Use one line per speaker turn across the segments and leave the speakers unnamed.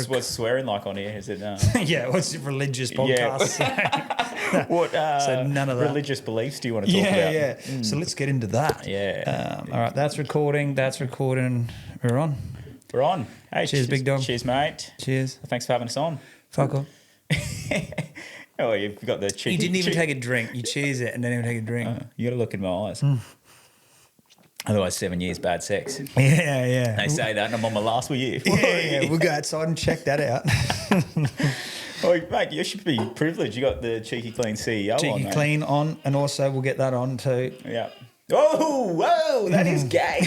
what's swearing like on here? Is it?
Yeah, what's a religious podcast?
Yeah. What?
So none of that.
Religious beliefs do you want to talk about?
Yeah. So let's get into that.
Yeah.
All right, that's recording. We're on.
We're on. Hey,
Cheers, big dog.
Cheers, mate.
Cheers.
Thanks for having us on.
Fuck off.
Oh, you've got the cheeky.
You didn't even take a drink. You cheers it and didn't even take a drink.
You got to look in my eyes. Otherwise, 7 years bad sex.
Yeah.
They say that, and I'm on my last year.
Yeah. We'll go outside and check that out.
Oh, mate, you should be privileged. You got the Cheeky Clean CEO on.
Cheeky Clean on, and also we'll get that on too.
Yeah. Oh, whoa, that is gay.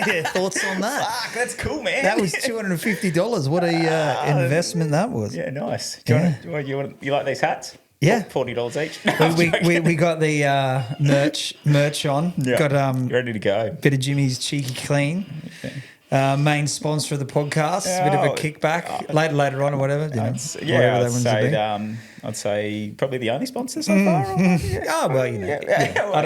Yeah, thoughts on that?
Fuck, that's cool, man.
That was $250. What a investment that was.
Yeah, nice. Do you like these hats?
Yeah.
$40 each.
We got the merch on.
Yeah.
Got
ready to go.
bit of Jimmy's Cheeky Clean. Main sponsor of the podcast. Bit of a kickback later on or whatever.
I'd say probably the only sponsor so far.
Oh well,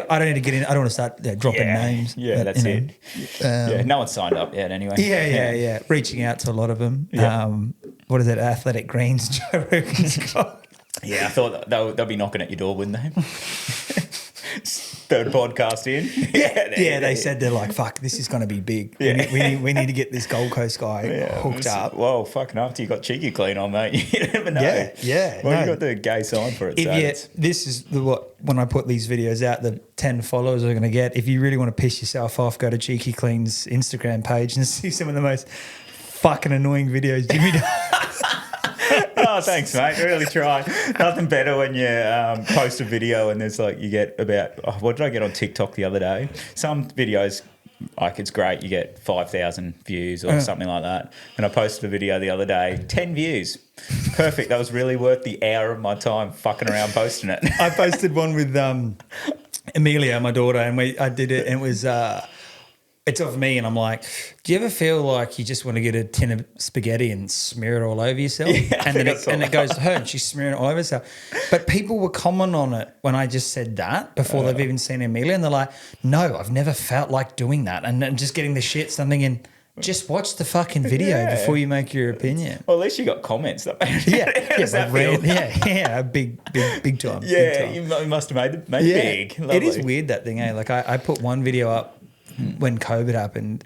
I don't need to get in. I don't want to start dropping names.
Yeah,
but,
that's it. No one's signed up yet anyway.
Yeah. Reaching out to a lot of them.
Yeah.
What is it? Athletic Greens. Joe Rogan's got.
Yeah, I thought they'll be knocking at your door, wouldn't they? Third podcast in.
Yeah, they said they're like, fuck, this is going to be big. Yeah. We need to get this Gold Coast guy hooked up.
Well, fucking after you got Cheeky Clean on, mate, you never know.
Yeah.
Well, you got the gay sign for it.
This is when I put these videos out, the 10 followers are going to get. If you really want to piss yourself off, go to Cheeky Clean's Instagram page and see some of the most fucking annoying videos Jimmy does.
Oh, thanks, mate. Really try. Nothing better when you post a video and there's like you get about what did I get on TikTok the other day? Some videos, like it's great, you get 5,000 views or something like that. And I posted a video the other day, 10 views. Perfect. That was really worth the hour of my time fucking around posting it.
I posted one with Amelia, my daughter, and I did it, and it was. It's of me, and I'm like, do you ever feel like you just want to get a tin of spaghetti and smear it all over yourself?
Yeah,
and then it goes to her, and she's smearing it all over herself. But people were commenting on it when I just said that before they've even seen Amelia, and they're like, no, I've never felt like doing that. And just getting the shit, something in. Just watch the fucking video before you make your opinion.
Well, at least you got comments. Big time.
Yeah, big time.
You must have made it big. Lovely.
It is weird, that thing, eh? Like I put one video up when COVID happened,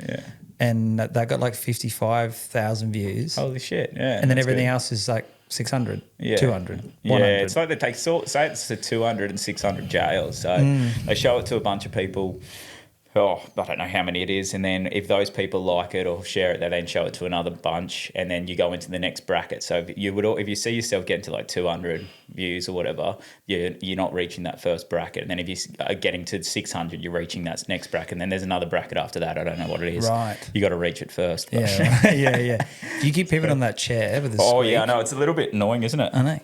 and that got like 55,000 views.
Holy shit! Yeah,
and then everything else is like 600, 200, 100.
Yeah, it's like they say it's a 200 and 600 jails. So they show it to a bunch of people. I don't know how many it is, and then if those people like it or share it, they then show it to another bunch, and then you go into the next bracket. So if you see yourself getting to like 200 views or whatever, you're not reaching that first bracket, and then if you're getting to 600, you're reaching that next bracket, and then there's another bracket after that. I don't know what it is.
Right.
You got to reach it first.
Yeah. Do you keep people on that chair with the squeak?
Yeah, I know. It's a little bit annoying, isn't it?
I know.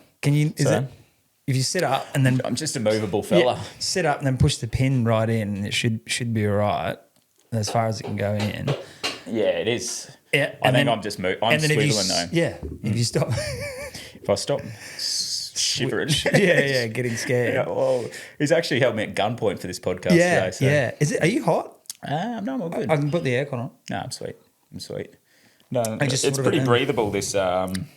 If you sit up and then...
I'm just a movable fella.
Sit up and then push the pin right in. It should be all right as far as it can go in.
Yeah, it is.
Yeah,
I'm just swiveling though.
Yeah, if you stop...
If I stop shivering.
Yeah, getting scared.
Yeah, well, he's actually held me at gunpoint for this podcast today. So.
Yeah. Are you hot?
No, I'm all good.
I can put the aircon on.
No, I'm sweet. No, it's
pretty
breathable, this...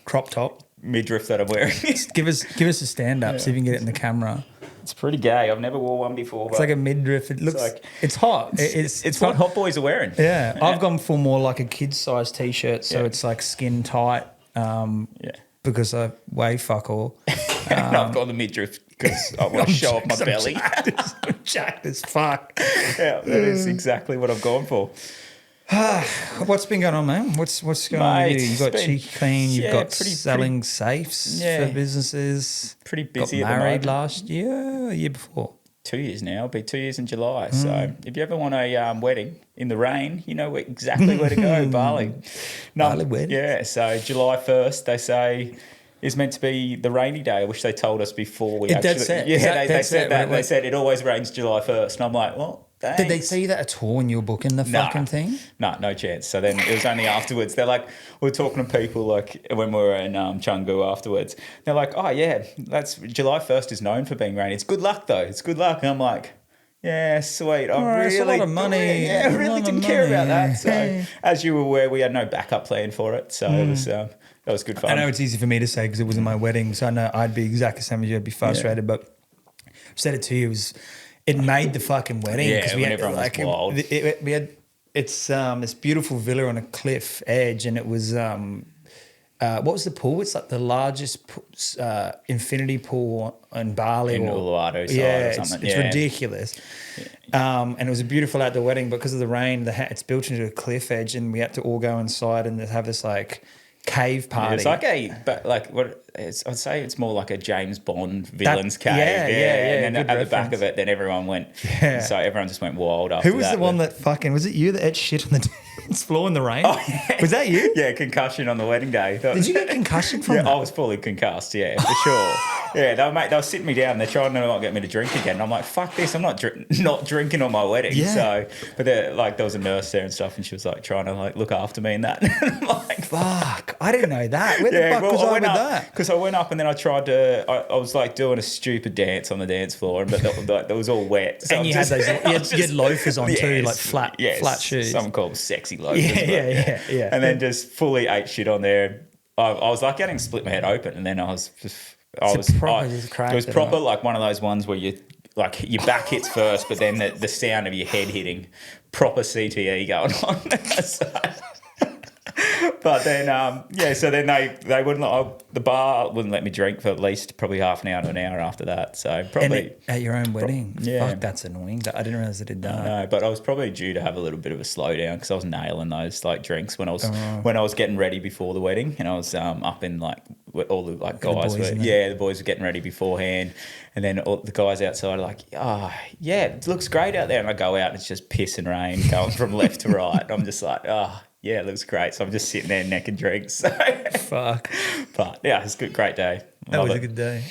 crop top.
Midriff that I'm wearing.
give us a stand up, see if you can get it in the camera.
It's pretty gay. I've never wore one before.
It's like a midriff. It looks it's hot.
It's what hot boys are wearing.
Yeah. I've gone for more like a kid's size t-shirt, so it's like skin tight. Because I weigh fuck all.
I've got the midriff because I want to show off my belly.
I'm jacked as fuck.
Yeah, that is exactly what I've gone for.
What's been going on, man? What's going on with you? You've got Cheeky Clean, you've got selling safes for businesses.
Pretty busy.
Got married last year, year before.
2 years now. It'll be 2 years in July. So if you ever want a wedding in the rain, you know exactly where to go. Bali.
Bali wedding.
Yeah. So July 1st, they say, is meant to be the rainy day. I wish they told us before we actually. They said that. They said it always rains July 1st, and I'm like, well. Thanks.
Did they say that at all when you were booking the fucking thing?
No chance. So then it was only afterwards. They're like, we were talking to people like when we were in Canggu afterwards. They're like, oh yeah, that's July 1st is known for being rainy. It's good luck though. It's good luck. And I'm like, Yeah, sweet. I
Alright,
really,
it's a lot of money.
Yeah, I
It's a
really
lot of
didn't care
money.
about that. So,
Hey.
as you were aware, we had no backup plan for it. So that was good fun.
I know it's easy for me to say because it wasn't my wedding, so I know I'd be exactly the same as you. I'd be frustrated, but I've said it to you. It made the fucking wedding
Yeah,
we
when
had
everyone was wild.
we had this beautiful villa on a cliff edge, and it was what was the pool? It's like the largest infinity pool in Bali
In
or
Uluwatu side
yeah,
or something.
it's
Yeah.
ridiculous. And it was a beautiful outdoor wedding, but because of the rain, it's built into a cliff edge, and we had to all go inside and have this like cave party.
It's like I'd say it's more like a James Bond villain's cave.
yeah,
And then
good
at the back
reference.
of it, then everyone went.
Yeah.
So everyone just went wild after that.
Who was the one that fucking, was it you that ate shit on the dance floor in the rain?
Oh, yeah.
Was that you?
Yeah, concussion on the wedding day.
Did you get concussion from
Yeah,
that?
I was fully concussed. Yeah, for sure. Yeah, they were sitting me down. They're trying to not get me to drink again. And I'm like, fuck this. I'm not drinking on my wedding.
Yeah.
So, but there was a nurse there and stuff, and she was like trying to like look after me and that. And I'm like,
Fuck, I didn't know that. Where the fuck was I with that?
Because I went up and then I tried to. I was like doing a stupid dance on the dance floor, but that was all wet. So
And you had you had loafers on too, like flat shoes.
Something called sexy loafers.
Yeah.
And then just fully ate shit on there. I was like getting split my head open, and then it was proper like one of those ones where you like your back hits first, but then the sound of your head hitting, proper CTE going on. So, but then so then they wouldn't the bar wouldn't let me drink for at least probably half an hour to an hour after that. So probably
at your own wedding.
Yeah.
Fuck, that's annoying. I didn't realize they did that.
No, but I was probably due to have a little bit of a slowdown because I was nailing those like drinks when I was getting ready before the wedding, and I was up in like all the like guys the boys were getting ready beforehand, and then all the guys outside are like, oh yeah, it looks great out there, and I go out and it's just piss and rain going from left to right. I'm just like, oh yeah, it looks great. So I'm just sitting there necking drinks. So.
Fuck.
But yeah, it's a great day.
That was a good day.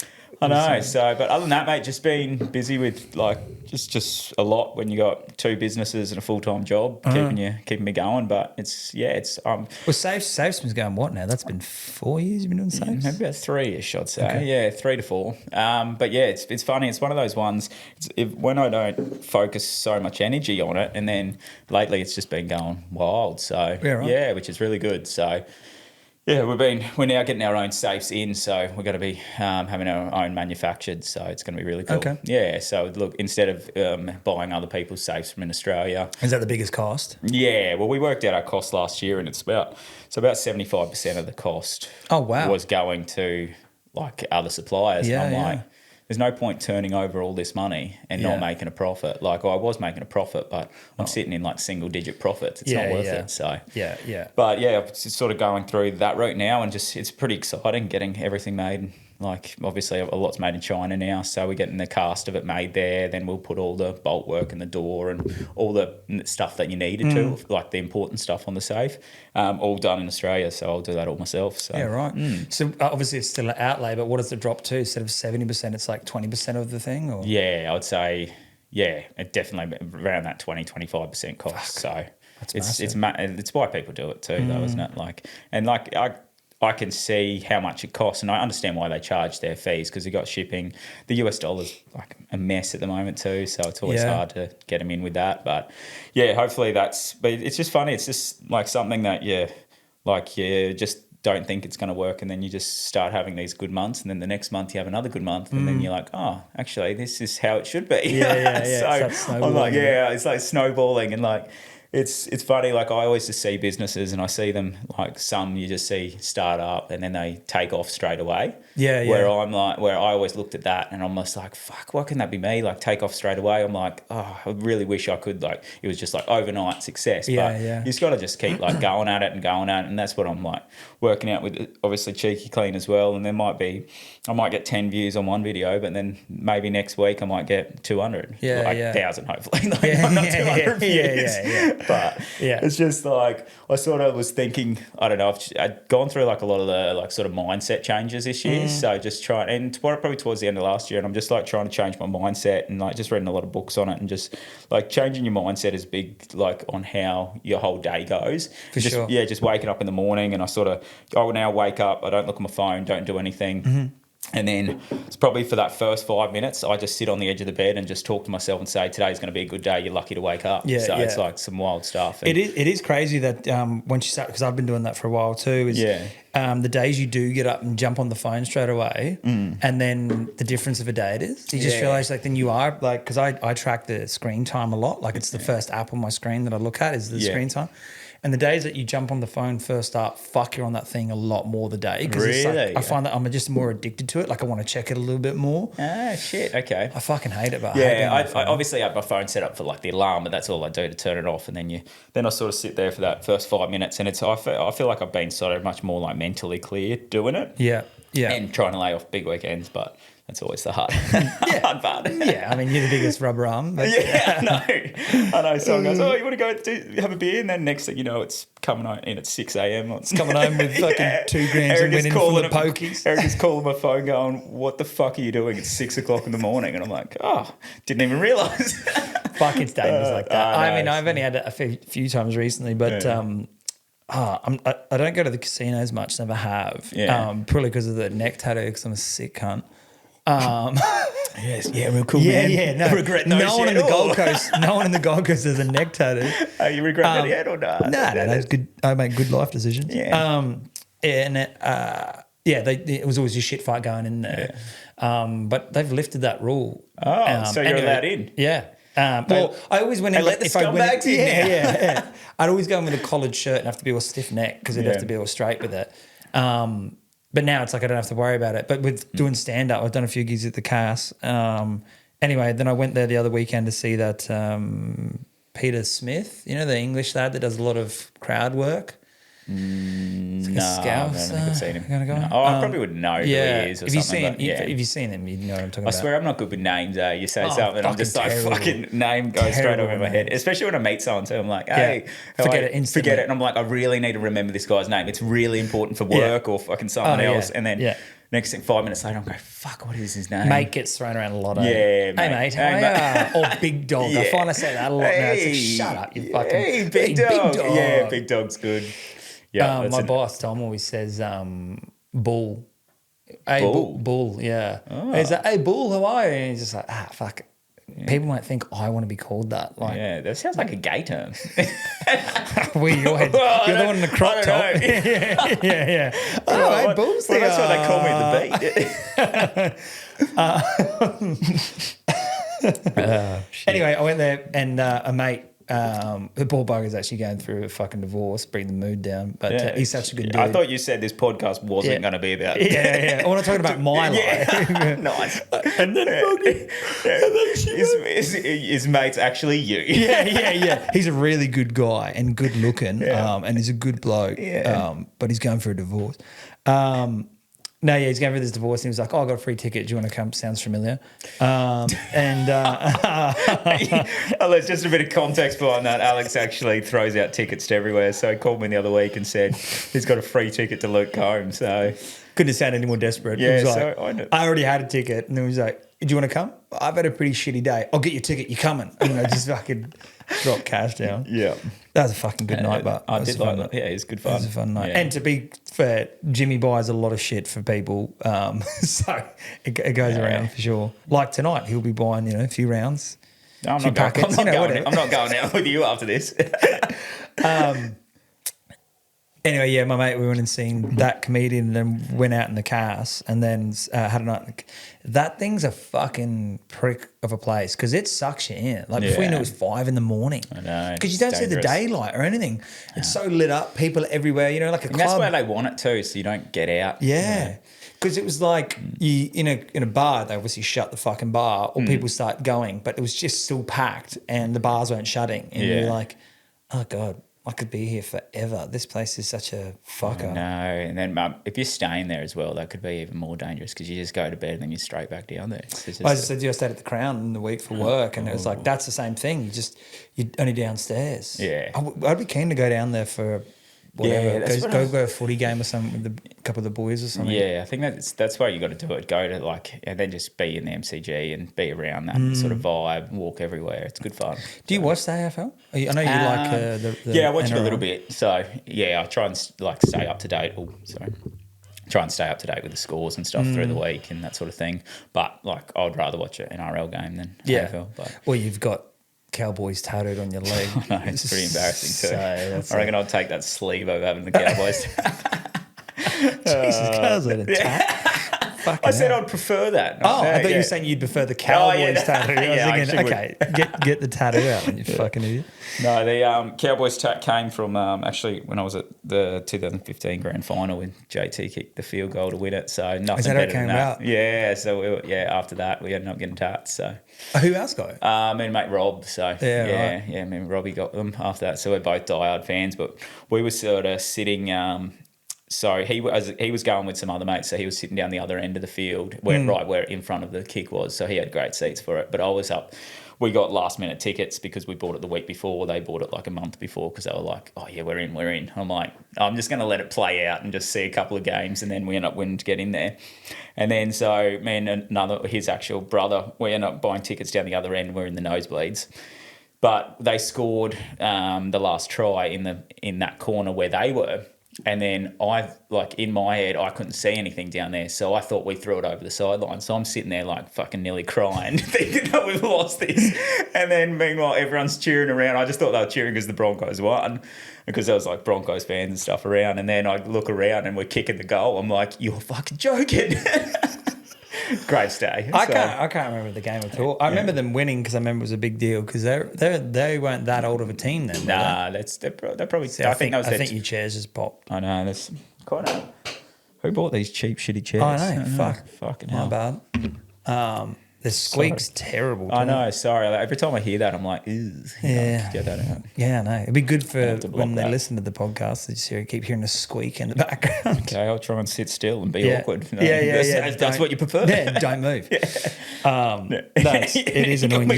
I know. So, but other than that, mate, just been busy with like just a lot when you got two businesses and a full-time job, keeping me going. But it's
well, Safe's been going what now? That's been 4 years you've been doing Safes?
Maybe about 3-ish, I'd say.
Okay.
Yeah, 3 to 4. But yeah, it's funny. It's one of those ones. When I don't focus so much energy on it, and then lately it's just been going wild. So yeah, which is really good. So. Yeah, we're now getting our own safes in, so we're going to be having our own manufactured, so it's going to be really cool.
Okay.
Yeah, so look, instead of buying other people's safes from in Australia.
Is that the biggest cost?
Yeah, well, we worked out our cost last year, and it's about 75% of the cost.
Oh, wow.
Was going to like other suppliers.
Yeah,
and I'm
yeah.
like, there's no point turning over all this money and not making a profit. Like I was making a profit, but I'm sitting in like single digit profits. It's not worth it. So
yeah.
But yeah, it's sort of going through that route now, and just it's pretty exciting getting everything made. Like obviously a lot's made in China now, so we're getting the cast of it made there. Then we'll put all the bolt work in the door and all the stuff that you needed to, like the important stuff on the safe, all done in Australia. So I'll do that all myself. So
yeah, right. So obviously it's still an outlay, but what does it drop to? Instead of 70%, it's like 20% of the thing? Or?
Yeah, I would say, it definitely around that 20-25% cost. Fuck. So
That's
it's why people do it too, though, isn't it? I can see how much it costs, and I understand why they charge their fees because you got shipping. The US dollar's like a mess at the moment too, so it's always hard to get them in with that. But yeah, hopefully but it's just funny. It's just like something that you just don't think it's going to work, and then you just start having these good months, and then the next month you have another good month, and then you're like, oh, actually, this is how it should be.
Yeah.
So I'm like, it's like snowballing, and like. It's funny, like I always just see businesses and I see them like some you just see start up and then they take off straight away. Where I'm like, where I always looked at that and I'm just like, fuck, why can that be me? Like take off straight away. I'm like, oh, I really wish I could like, it was just like overnight success. You just got to just keep like going at it. And that's what I'm like working out with obviously Cheeky Clean as well. And I might get 10 views on one video, but then maybe next week I might get 200. 1,000 hopefully. Like, not 200 views. But it's just like I sort of was thinking, I don't know, I'd gone through like a lot of the like sort of mindset changes this year. So just probably towards the end of last year, and I'm just like trying to change my mindset and like just reading a lot of books on it, and just like changing your mindset is big, like on how your whole day goes. Just waking up in the morning, and I will now wake up, I don't look at my phone, don't do anything. And then it's probably for that first 5 minutes, I just sit on the edge of the bed and just talk to myself and say, today's going to be a good day. You're lucky to wake up.
Yeah,
so
yeah.
it's like some wild stuff. And
It is crazy that once you start, because I've been doing that for a while too, is the days you do get up and jump on the phone straight away and then the difference of a day it is. You just realise like then you are like, because I track the screen time a lot. Like it's the first app on my screen that I look at is the screen time. And the days that you jump on the phone first up, fuck, you're on that thing a lot more the day. Because it's like, I find that I'm just more addicted to it. Like I want to check it a little bit more.
Ah, shit. Okay.
I fucking hate it, but
I obviously have my phone set up for like the alarm, but that's all I do to turn it off. And then I sort of sit there for that first 5 minutes, and I feel like I've been sort of much more like mentally clear doing it.
Yeah.
And trying to lay off big weekends, but that's always the hard part.
Yeah, I mean, you're the biggest rubber arm. But
I know. Someone goes, oh, you want to go have a beer? And then next thing you know, it's coming in at 6 a.m. It's
coming home with fucking $2 grand and winning full of pokies.
Eric is calling my phone going, what the fuck are you doing? It's 6 o'clock in the morning. And I'm like, oh, didn't even realise.
Fuck, it's dangerous like that. I mean, I've only had it a few times recently, but I don't go to the casinos much, never have. Probably because of the neck tattoo, because I'm a sick cunt.
Yes, real cool, man.
No,
regret no
one in the Gold Coast. No one in the Gold Coast has a neck tattoo.
You regret that yet or not?
No, it's good. I make good life decisions.
Yeah.
It was always a shit fight going in there. But they've lifted that rule.
So you're allowed in.
Yeah. I always went in.
Let the scumbags in.
Yeah. I'd always go in with a collared shirt and have to be all stiff neck because it'd have to be all straight with it. But now it's like I don't have to worry about it. But with doing stand-up, I've done a few gigs at the Cass. Anyway, then I went there the other weekend to see that Peter Smith, you know, the English lad that does a lot of crowd work. It's like
I don't think I've seen him. No. Oh, I probably would know who he is or something.
If you've seen him, you'd know what I'm talking about.
I swear I'm not good with names. You say something and I'm just like, fucking name goes straight over my head. Especially when I meet someone too. I'm like, hey.
Forget it instantly.
Forget it. And I'm like, I really need to remember this guy's name. It's really important for work or fucking someone else. And then next thing, 5 minutes later, I'm going, fuck, what is his name?
Mate gets thrown around a lot.
Yeah,
mate. Hey, mate. How are you? Or big dog. I find I say that a lot now. It's like, shut up, you fucking...
Hey, big dog. Yeah, big dog's good. Yeah,
my boss Tom always says bull. Hey,
bull.
Bull, yeah. He's like, hey, bull, how are you? And he's just like, fuck it. Yeah. People might think I want to be called that. Like,
yeah, that sounds like a gay term.
You're the one in the crop top. yeah. Oh, hey, bull's
well, that's what they call me at the beat.
Anyway, I went there and a mate, the poor bugger's actually going through a fucking divorce, bring the mood down. But he's such a good dude.
I thought you said this podcast wasn't going to be about it.
Yeah. I'm not talking about my life.
Nice.
And then
his mate's actually you.
Yeah. He's a really good guy and good looking, and he's a good bloke. But he's going for a divorce. He's going for this divorce. And he was like, I got a free ticket. Do you want to come? Sounds familiar.
There's just a bit of context behind that. Alex actually throws out tickets to everywhere. So he called me the other week and said he's got a free ticket to Luke Combs. So
couldn't have sounded any more desperate.
Yeah,
I already had a ticket. And then he was like, do you want to come? I've had a pretty shitty day. I'll get your ticket. You're coming. And just fucking drop cash down.
Yeah.
That was a fucking good night, but
I did like that. Yeah, it was good fun.
It was a fun night. Yeah. And to be fair, Jimmy buys a lot of shit for people. So it goes around for sure. Like tonight, he'll be buying, a few rounds.
No, I'm not going out with you after this.
Anyway, my mate, we went and seen that comedian and then went out in the cars and then had a night. That thing's a fucking prick of a place because it sucks you in. Like before you know it was 5 a.m. I
know.
Because you don't see the daylight or anything. It's so lit up, people everywhere, like a club.
That's where they want it too, so you don't get out.
Yeah. Because it was like you in a bar, they obviously shut the fucking bar or people start going, but it was just still packed and the bars weren't shutting. And you're like, oh God, I could be here forever. This place is such a fucker.
No, and then if you're staying there as well, that could be even more dangerous because you just go to bed and then you're straight back down there.
I said I stayed at the Crown in the week for work, and it was like that's the same thing. You're only downstairs.
Yeah,
I'd be keen to go down there for whatever.
Yeah,
go a footy game or something with a couple of the boys or something.
Yeah, I think that's why you got to do it. Go to and then just be in the MCG and be around that sort of vibe, walk everywhere. It's good fun.
Do you watch the AFL? I know you like the
I watch it a little bit. So yeah, I try and stay up to date. try and stay up to date with the scores and stuff through the week and that sort of thing. But like, I'd rather watch an NRL game than AFL. But
Well, you've got Cowboys tattooed on your leg.
no, it's pretty embarrassing too.
So
I reckon I'd take that sleeve over having the Cowboys.
Jesus, Carl's had a tat.
I said I'd prefer that.
Oh, I thought you were saying you'd prefer the Cowboys tattoo. I was thinking, okay, get the tattoo out, you fucking idiot.
No, the Cowboys tat came from actually when I was at the 2015 grand final when JT kicked the field goal to win it. So nothing
Is that how it
better than
came
that.
about?
Yeah, so after that we ended up getting tats. So
Who else got it?
me and mate Rob. So
right.
me and Robbie got them after that. So we're both diehard fans, but we were sort of sitting. So he was going with some other mates, so he was sitting down the other end of the field, right where in front of the kick was. So he had great seats for it. But I was up. We got last minute tickets because we bought it the week before. They bought it like a month before because they were like, "Oh yeah, we're in." I'm like, I'm just going to let it play out and just see a couple of games, and then we end up winning to get in there. And then so me and his actual brother, we end up buying tickets down the other end. We're in the nosebleeds. But they scored the last try in that corner where they were. And then in my head, I couldn't see anything down there. So I thought we threw it over the sideline. So I'm sitting there like fucking nearly crying, thinking that we've lost this. And then meanwhile, everyone's cheering around. I just thought they were cheering because the Broncos won, because there was like Broncos fans and stuff around. And then I look around and we're kicking the goal. I'm like, you're fucking joking. Great stay.
I can't remember the game at all. I remember them winning because I remember it was a big deal because they weren't that old of a team then.
Nah, they're probably.
I think your chairs just popped.
I know. That's quite. Who bought these cheap, shitty chairs?
I know.
Fucking
hell. My bad. The squeak's terrible.
I know. Sorry. Like, every time I hear that, I'm like,
yeah,
get that out.
Yeah, I know. It'd be good for when they listen to the podcast. They just keep hearing a squeak in the background.
Okay, I'll try and sit still and be awkward.
That's
what you prefer.
Yeah, don't move. It is annoying.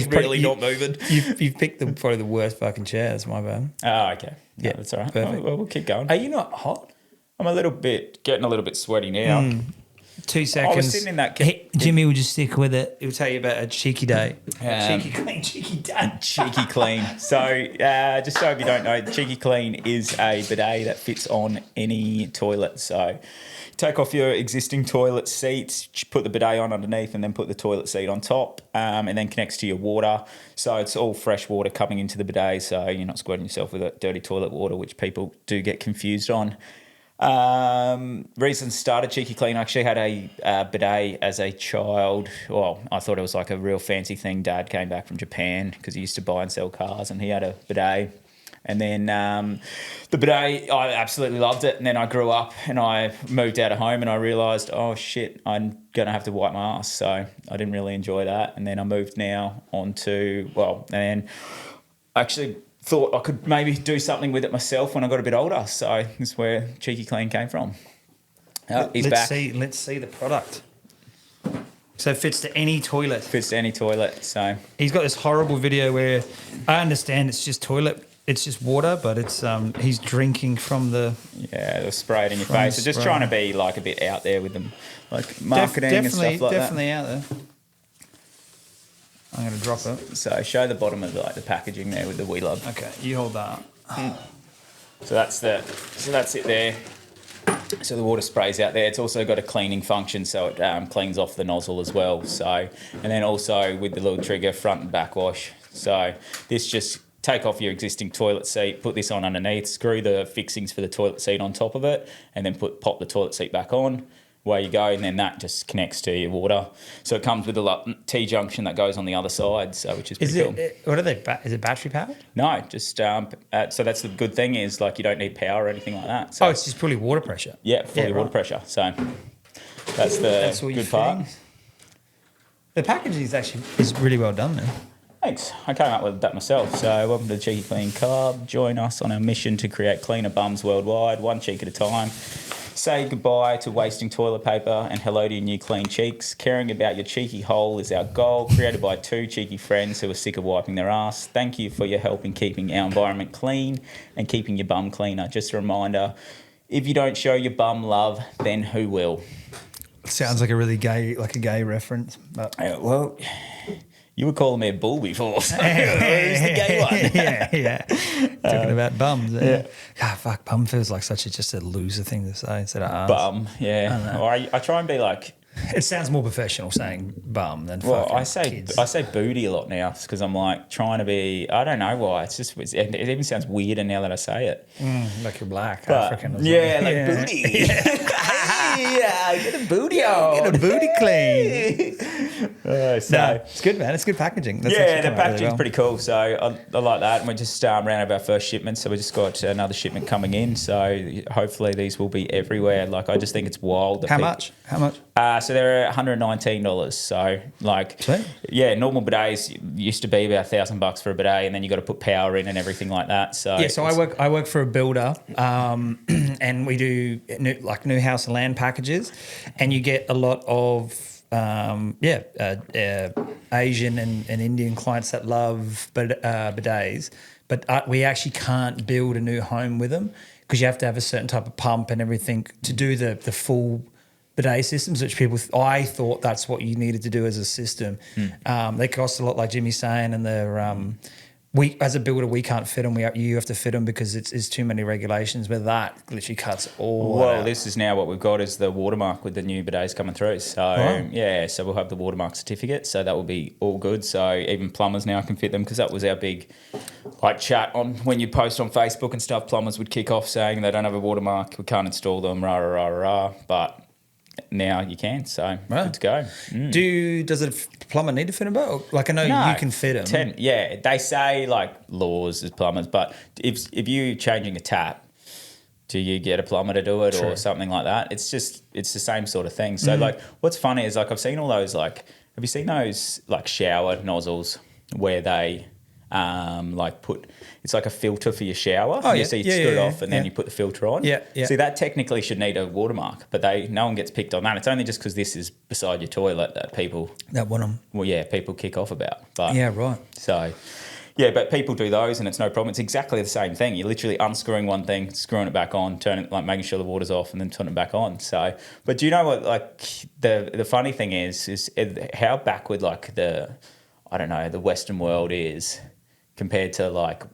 Not moving.
You've picked probably the worst fucking chair. That's my bad.
Oh, okay. Yeah, that's all right.
Perfect.
Well, we'll keep going.
Are you not hot?
I'm getting a little bit sweaty now.
2 seconds.
I was sitting in that.
Jimmy will just stick with it. He'll tell you about a cheeky day. Cheeky day.
Cheeky Clean. So, just so if you don't know, Cheeky Clean is a bidet that fits on any toilet. So, take off your existing toilet seats, put the bidet on underneath, and then put the toilet seat on top, and then connects to your water. So it's all fresh water coming into the bidet, so you're not squirting yourself with dirty toilet water, which people do get confused on. Reason started Cheeky Clean, I actually had a bidet as a child. Well, I thought it was like a real fancy thing. Dad came back from Japan because he used to buy and sell cars, and he had a bidet. And then the bidet, I absolutely loved it. And then I grew up and I moved out of home and I realised, oh shit, I'm going to have to wipe my ass. So I didn't really enjoy that. And then I moved now on to, and then I actually thought I could maybe do something with it myself when I got a bit older. So that's where Cheeky Clean came from. He's back.
Let's see the product. So it fits to any toilet.
Fits to any toilet. So
he's got this horrible video where I understand it's just toilet. It's just water, but it's he's drinking from the...
Yeah, they'll spray it in your face. They're just trying to be like a bit out there with them, like marketing and stuff like that.
Definitely out there. I'm going to drop it.
So show the bottom of the packaging there with the "We Love."
Okay, you hold that.
So that's it there. So the water sprays out there. It's also got a cleaning function, so it cleans off the nozzle as well. So, and then also with the little trigger, front and back wash. So this just take off your existing toilet seat, put this on underneath, screw the fixings for the toilet seat on top of it, and then pop the toilet seat back on. Away you go, and then that just connects to your water. So it comes with a T-junction that goes on the other side, so which is pretty cool.
What are they? Is it battery powered?
No, just so that's the good thing is like you don't need power or anything like that. So,
it's just fully water pressure.
Yeah, fully water pressure. So that's the good part.
The packaging is really well done, man.
Thanks. I came up with that myself. So welcome to the Cheeky Clean Club. Join us on our mission to create cleaner bums worldwide, one cheek at a time. Say goodbye to wasting toilet paper and hello to your new clean cheeks. Caring about your cheeky hole is our goal, created by two cheeky friends who are sick of wiping their ass. Thank you for your help in keeping our environment clean and keeping your bum cleaner. Just a reminder, if you don't show your bum love, then who will?
Sounds like a really gay reference. But
well, You were calling me a bull before. So who's the gay one?
yeah. Talking about bums. Yeah. God, fuck, bum feels like just a loser thing to say instead of ass.
Bum, yeah. Or I try and be like.
It sounds more professional saying bum than
Well,
fucking kids.
I say booty a lot now because I'm like trying to be. I don't know why. It even sounds weirder now that I say it.
Like you're black,
But,
African. Or
yeah,
something.
like booty. Get a booty on.
Get a booty clean. It's good, man. It's good packaging. That's
The packaging's pretty cool. So I like that. And we just ran our first shipment. So we just got another shipment coming in. So hopefully these will be everywhere. Like I just think it's wild.
How much?
So they're $119. So like,
Sweet.
yeah, normal bidets used to be about $1,000 for a bidet, and then you got to put power in and everything like that. So
So I work for a builder, and we do new house and land packages, and you get a lot of Asian and Indian clients that love bidets, but we actually can't build a new home with them because you have to have a certain type of pump and everything to do the full bidet systems, which I thought that's what you needed to do as a system. They cost a lot, like Jimmy's saying, and they're we as a builder we can't fit them. You have to fit them because it's too many regulations. But that literally cuts all.
Well,
out.
this is now what we've got is the watermark with the new bidets coming through. So so we'll have the watermark certificate. So that will be all good. So even plumbers now can fit them because that was our big chat on when you post on Facebook and stuff. Plumbers would kick off saying they don't have a watermark, we can't install them, rah rah rah rah. But now you can, so good to go.
Does a plumber need to fit them both? Like I know you can fit them.
They say like laws as plumbers, but if you're changing a tap, do you get a plumber to do it or something like that? It's the same sort of thing. So like, what's funny is like I've seen all those have you seen those like shower nozzles where they it's like a filter for your shower.
Oh, yeah.
So you screw it off and then you put the filter on.
Yeah.
See, that technically should need a watermark, but no one gets picked on that. It's only just because this is beside your toilet that people
want them.
Well, yeah, people kick off about. But
yeah, right.
So, yeah, but people do those and it's no problem. It's exactly the same thing. You're literally unscrewing one thing, screwing it back on, making sure the water's off, and then turning it back on. So, but do you know what? Like the funny thing is how backward the Western world is. Compared to like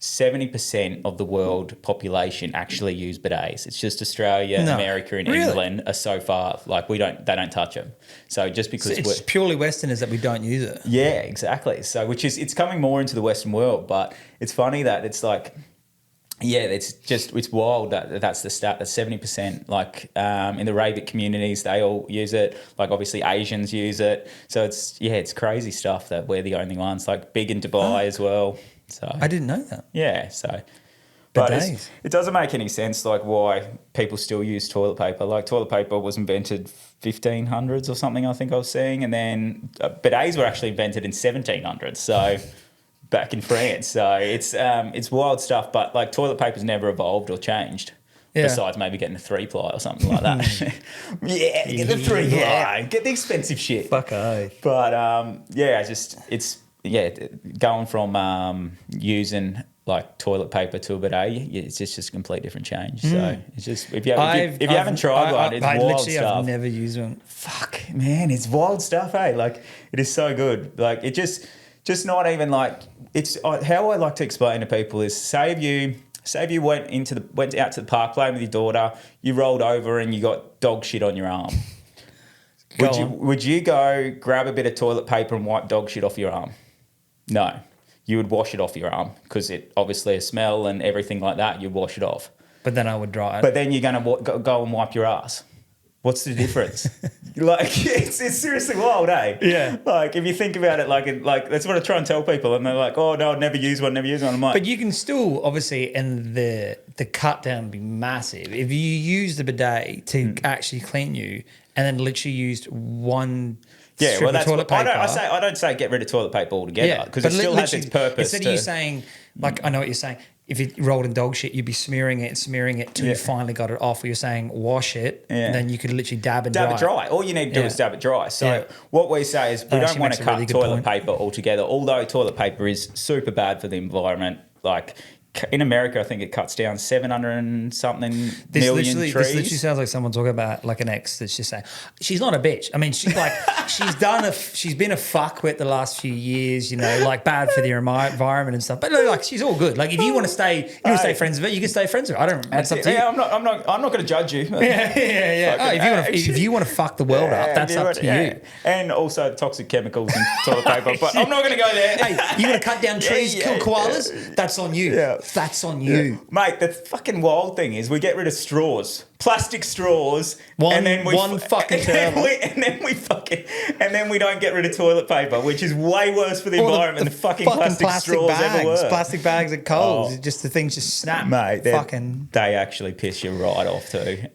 70% of the world population actually use bidets. It's just Australia, America, and England are so far they don't touch them. So just because
it's purely Westerners that we don't use it.
Yeah, exactly. So it's coming more into the Western world, but it's funny that it's like. Yeah, it's wild that's the stat. That 70%, in the Arabic communities, they all use it. Like obviously Asians use it. So it's crazy stuff that we're the only ones. Like big in Dubai as well. So
I didn't know that.
Yeah, so. But it doesn't make any sense why people still use toilet paper. Like toilet paper was invented 1500s or something, I think I was seeing, and then bidets were actually invented in 1700s. So. Back in France, so it's wild stuff. But like toilet paper's never evolved or changed, besides maybe getting a 3-ply or something like that. Get the 3-ply, get the expensive shit.
Fuck oh.
But going from using like toilet paper to a bidet, it's just a complete different change. So it's just if you haven't tried one, it's wild stuff.
I've never used one.
Fuck man, it's wild stuff. Like it is so good. Like it just not even like. It's how I like to explain to people is say if you went out to the park playing with your daughter, you rolled over and you got dog shit on your arm. Would you go grab a bit of toilet paper and wipe dog shit off your arm? No, you would wash it off your arm because it obviously a smell and everything like that. You'd wash it off.
But then I would dry it.
But then you're gonna go and wipe your ass. What's the difference? It's seriously wild, eh?
Yeah.
Like if you think about it, like that's what I try and tell people, and they're like, "Oh no, I'd never use one." I'm like,
but you can still obviously, and the cut down would be massive if you use the bidet to actually clean you, and then literally used one.
Yeah, well, that's
toilet paper.
I don't say get rid of toilet paper altogether because it still has its purpose.
Instead of you saying, I know what you're saying. If you rolled in dog shit, you'd be smearing it till you finally got it off. Or you're saying wash it, and then you could literally dab it dry.
All you need to do is dab it dry. So what we say is we don't want to cut toilet paper altogether. Although toilet paper is super bad for the environment, like in America, I think it cuts down 700 and something million trees.
This literally sounds like someone talking about like an ex that's just saying she's not a bitch. I mean, she's like she's been a fuckwit the last few years, you know, like bad for the environment and stuff. But like she's all good. Like if you want to stay, friends with her, you can stay friends with her. I don't. It's up to you.
Yeah, I'm not going to judge you.
Yeah. If you want to fuck the world up, that's up to you.
And also toxic chemicals and toilet paper. But I'm not going to go there.
Hey, you want to cut down trees, kill koalas? That's on you. Yeah. That's on you.
Mate, the fucking wild thing is we get rid of straws. Plastic straws. And then we don't get rid of toilet paper, which is way worse for the environment than the fucking plastic straws
bags,
ever were.
Plastic bags at Coles. Just the things just snap.
Mate, they actually piss you right off too.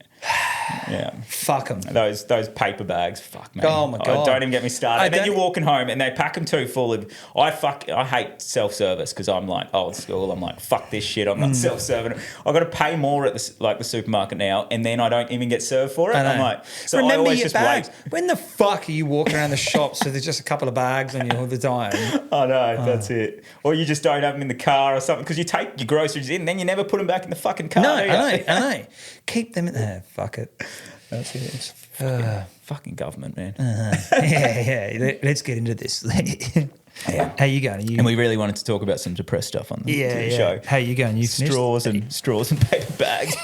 Yeah,
fuck them.
Those paper bags, fuck man.
Oh my god!
Don't even get me started. And then you're walking home and they pack them too full of. I hate self-service because I'm like old school. I'm like fuck this shit. I'm not self-serving. I've got to pay more at the supermarket now, and then I don't even get served for it. I'm like, so
remember
I always
your
just
bags.
wait.
When the fuck are you walking around the shop so there's just a couple of bags on you all the time?
I know, that's it. Or you just don't have them in the car or something because you take your groceries in, then you never put them back in the fucking car.
No, I know. Keep them in there. Fuck it.
That's it. Fucking government, man.
Yeah. Let's get into this.
Yeah.
How you going?
And we really wanted to talk about some depressed stuff on the show.
How you going? You
finished? Straws and paper bags.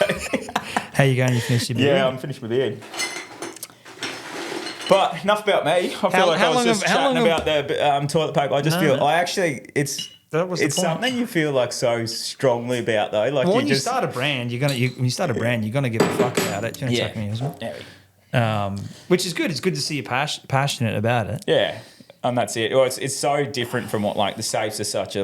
How you going? You finished your beer?
Yeah, I'm finished with beer. But enough about me. I feel like I was just chatting about the toilet paper. I just feel it's something you feel like so strongly about though. Like
when you start a brand, you're gonna give a fuck about it. Do you want to chuck me as well? Which is good. It's good to see you passionate about it.
Yeah, and that's it. Well, it's so different from what like the safes are such a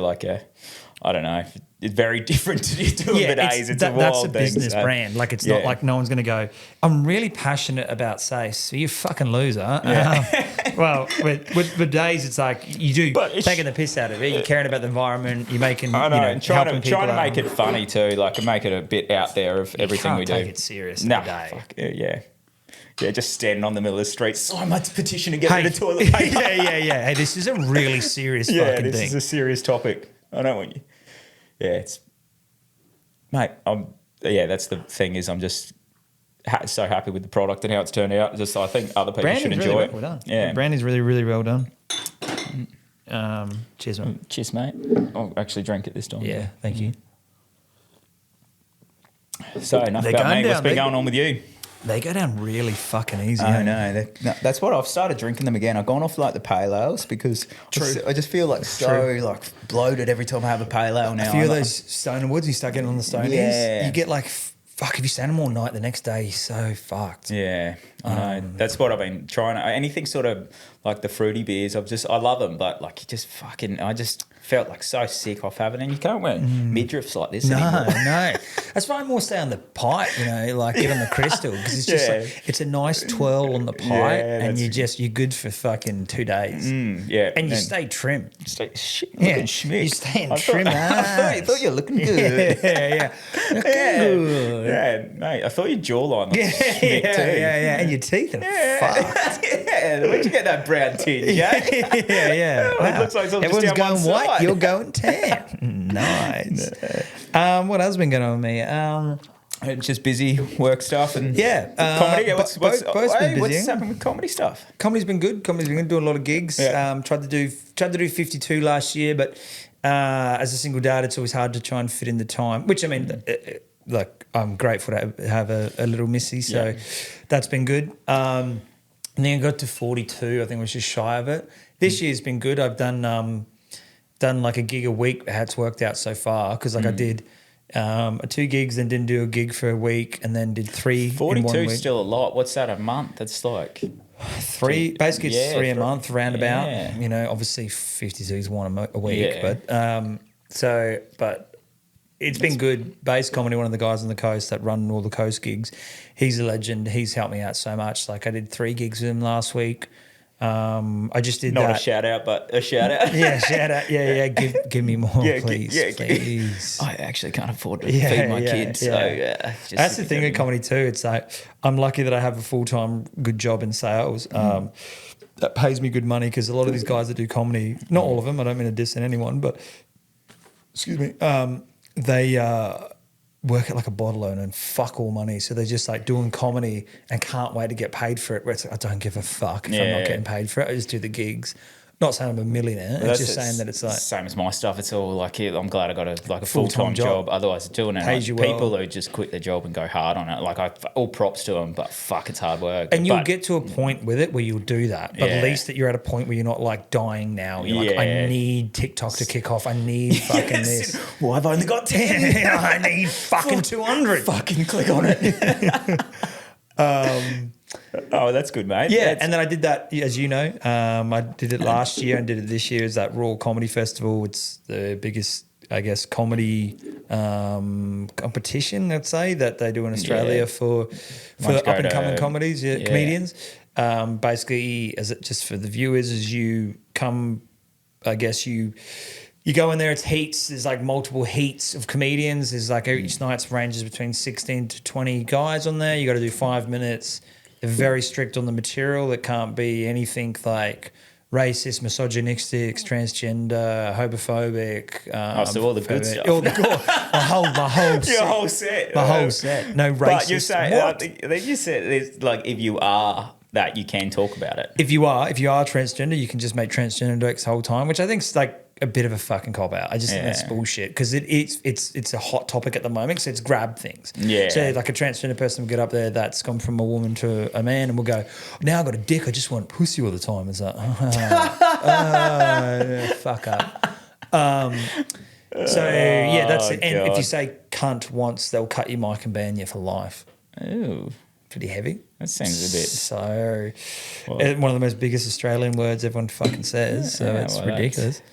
I don't know. It's very different to doing bidets. It's a wild
that's a
thing,
business brand. Like it's not like no one's going to go, I'm really passionate about safes. So you fucking loser. Yeah. Well, with bidets, it's like you do taking the piss out of it. You're caring about the environment. You're making,
and trying to make
it
it funny too. Like make it a bit out there of everything we do.
Take it serious.
Yeah, just standing on the middle of the street. Sign my petition to get rid of toilet paper.
Yeah. Hey, this is a really serious fucking thing.
Yeah, this is a serious topic. I don't want you. Yeah, mate. That's the thing is I'm just so happy with the product and how it's turned out. Just I think other people should enjoy it.
Well done.
Yeah,
the brand is really, really well done. Cheers, mate.
Cheers, mate. I'll actually drink it this time.
Yeah, thank you.
So enough about me. What's been going on with you?
They go down really fucking easy.
I know. That's what I've started drinking them again. I've gone off like the pale ales because I just feel like like bloated every time I have a pale ale now.
A few of those Stoner Woods, you start getting on the Stoners, you get like, fuck, if you stand them all night, the next day you're so fucked.
Yeah, I know. That's what I've been trying. Anything sort of like the fruity beers, I love them, but like you just I just felt like so sick off having it. And you can't wear midriffs like this anymore.
No. That's why I more stay on the pipe, like get on the crystal because it's just like, it's a nice twirl on the pipe and you're good for fucking 2 days. And you stay trim.
Looking schmick.
You stay in trim.
I thought you were looking good.
Looking good.
Yeah, mate. I thought your jawline was schmick too.
Yeah. And your teeth are fucked.
Where'd you get that brown tinge,
Yeah.
Wow. It looks like it's
everyone's
just down
going
one
white,
side.
you're going tan. Nice. What else has been going on with me?
Just busy work stuff and comedy. What's happening with comedy stuff?
Comedy's been good. Comedy's been good. Doing a lot of gigs. Tried to do 52 last year, but as a single dad, it's always hard to try and fit in the time. Which I mean, like I'm grateful to have a little missy, so that's been good. And then I got to 42. I think I was just shy of it. This year's been good. I've done like a gig a week. How it's worked out so far because I did 2 gigs, then didn't do a gig for a week, and then did 3.
42
in 1 week.
is still a lot. What's that a month? It's like
3. Basically, it's 3 a month roundabout. Yeah. Obviously 52 is 1 a week, but it's been good. Base Comedy, one of the guys on the coast that run all the coast gigs, he's a legend. He's helped me out so much. Like I did 3 gigs with him last week. I just did
not a shout out, but a shout out.
Shout out. Yeah. Give me more, please. Please.
I actually can't afford to feed my kids. So
that's the thing with comedy too. It's like I'm lucky that I have a full-time good job in sales. That pays me good money because a lot of these guys that do comedy, not all of them, I don't mean to diss anyone, but excuse me. they work at like a bottle owner and fuck all money. So they're just like doing comedy and can't wait to get paid for it. Where it's like, I don't give a fuck if I'm not getting paid for it. I just do the gigs. Not saying I'm a millionaire. It's just saying that it's like
same as my stuff. It's all like I'm glad I got a full-time job. Otherwise, doing it
Pays
like,
you well.
people who just quit their job and go hard on it. Like all props to them, but fuck, it's hard work.
And you'll get to a point with it where you'll do that. But at least that you're at a point where you're not like dying now. You're like, I need TikTok to kick off. I need fucking this.
Well, I've only got 10.
I need fucking 200.
Fucking click on it. Oh, that's good, mate.
Yeah, and then I did that, as you know. I did it last year and did it this year. Is that Raw Comedy Festival? It's the biggest, I guess, comedy competition, I'd say, that they do in Australia for up and coming comedies, comedians. Basically, as it just for the viewers, as you come, I guess you go in there. It's heats. There's like multiple heats of comedians. There's like each night's ranges between 16 to 20 guys on there. You got to do 5 minutes. They're very strict on the material. It can't be anything like racist, misogynistic, transgender, homophobic.
So all the good stuff.
My whole set.
Your whole set.
My whole set. No racist.
But you're saying, you said there's like if you are that, you can talk about it.
If you are transgender, you can just make transgender jokes the whole time, which I think is like a bit of a fucking cop out. I just think that's bullshit because it's a hot topic at the moment. So it's grab things. Yeah. So like a transgender person will get up there that's gone from a woman to a man and will go, now I've got a dick. I just want pussy all the time. It's like, fuck up. So yeah, that's it. And if you say cunt once, they'll cut your mic and ban you for life.
Ooh.
Pretty heavy.
That seems a bit.
So, one of the most biggest Australian words everyone fucking says. So it's ridiculous.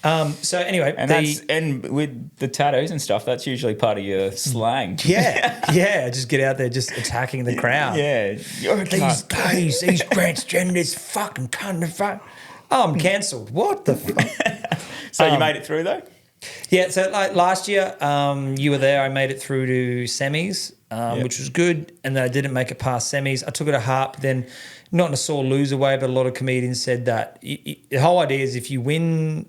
So anyway,
and with the tattoos and stuff, that's usually part of your slang.
Yeah. Just get out there, just attacking the crowd.
Yeah,
these gays, these transgenders, fucking cunt. Oh, I'm cancelled. What the fuck?
So you made it through though?
Yeah. So like last year, you were there. I made it through to semis. Which was good, and then I didn't make it past semis. I took it a harp, then not in a sore loser way, but a lot of comedians said that the whole idea is if you win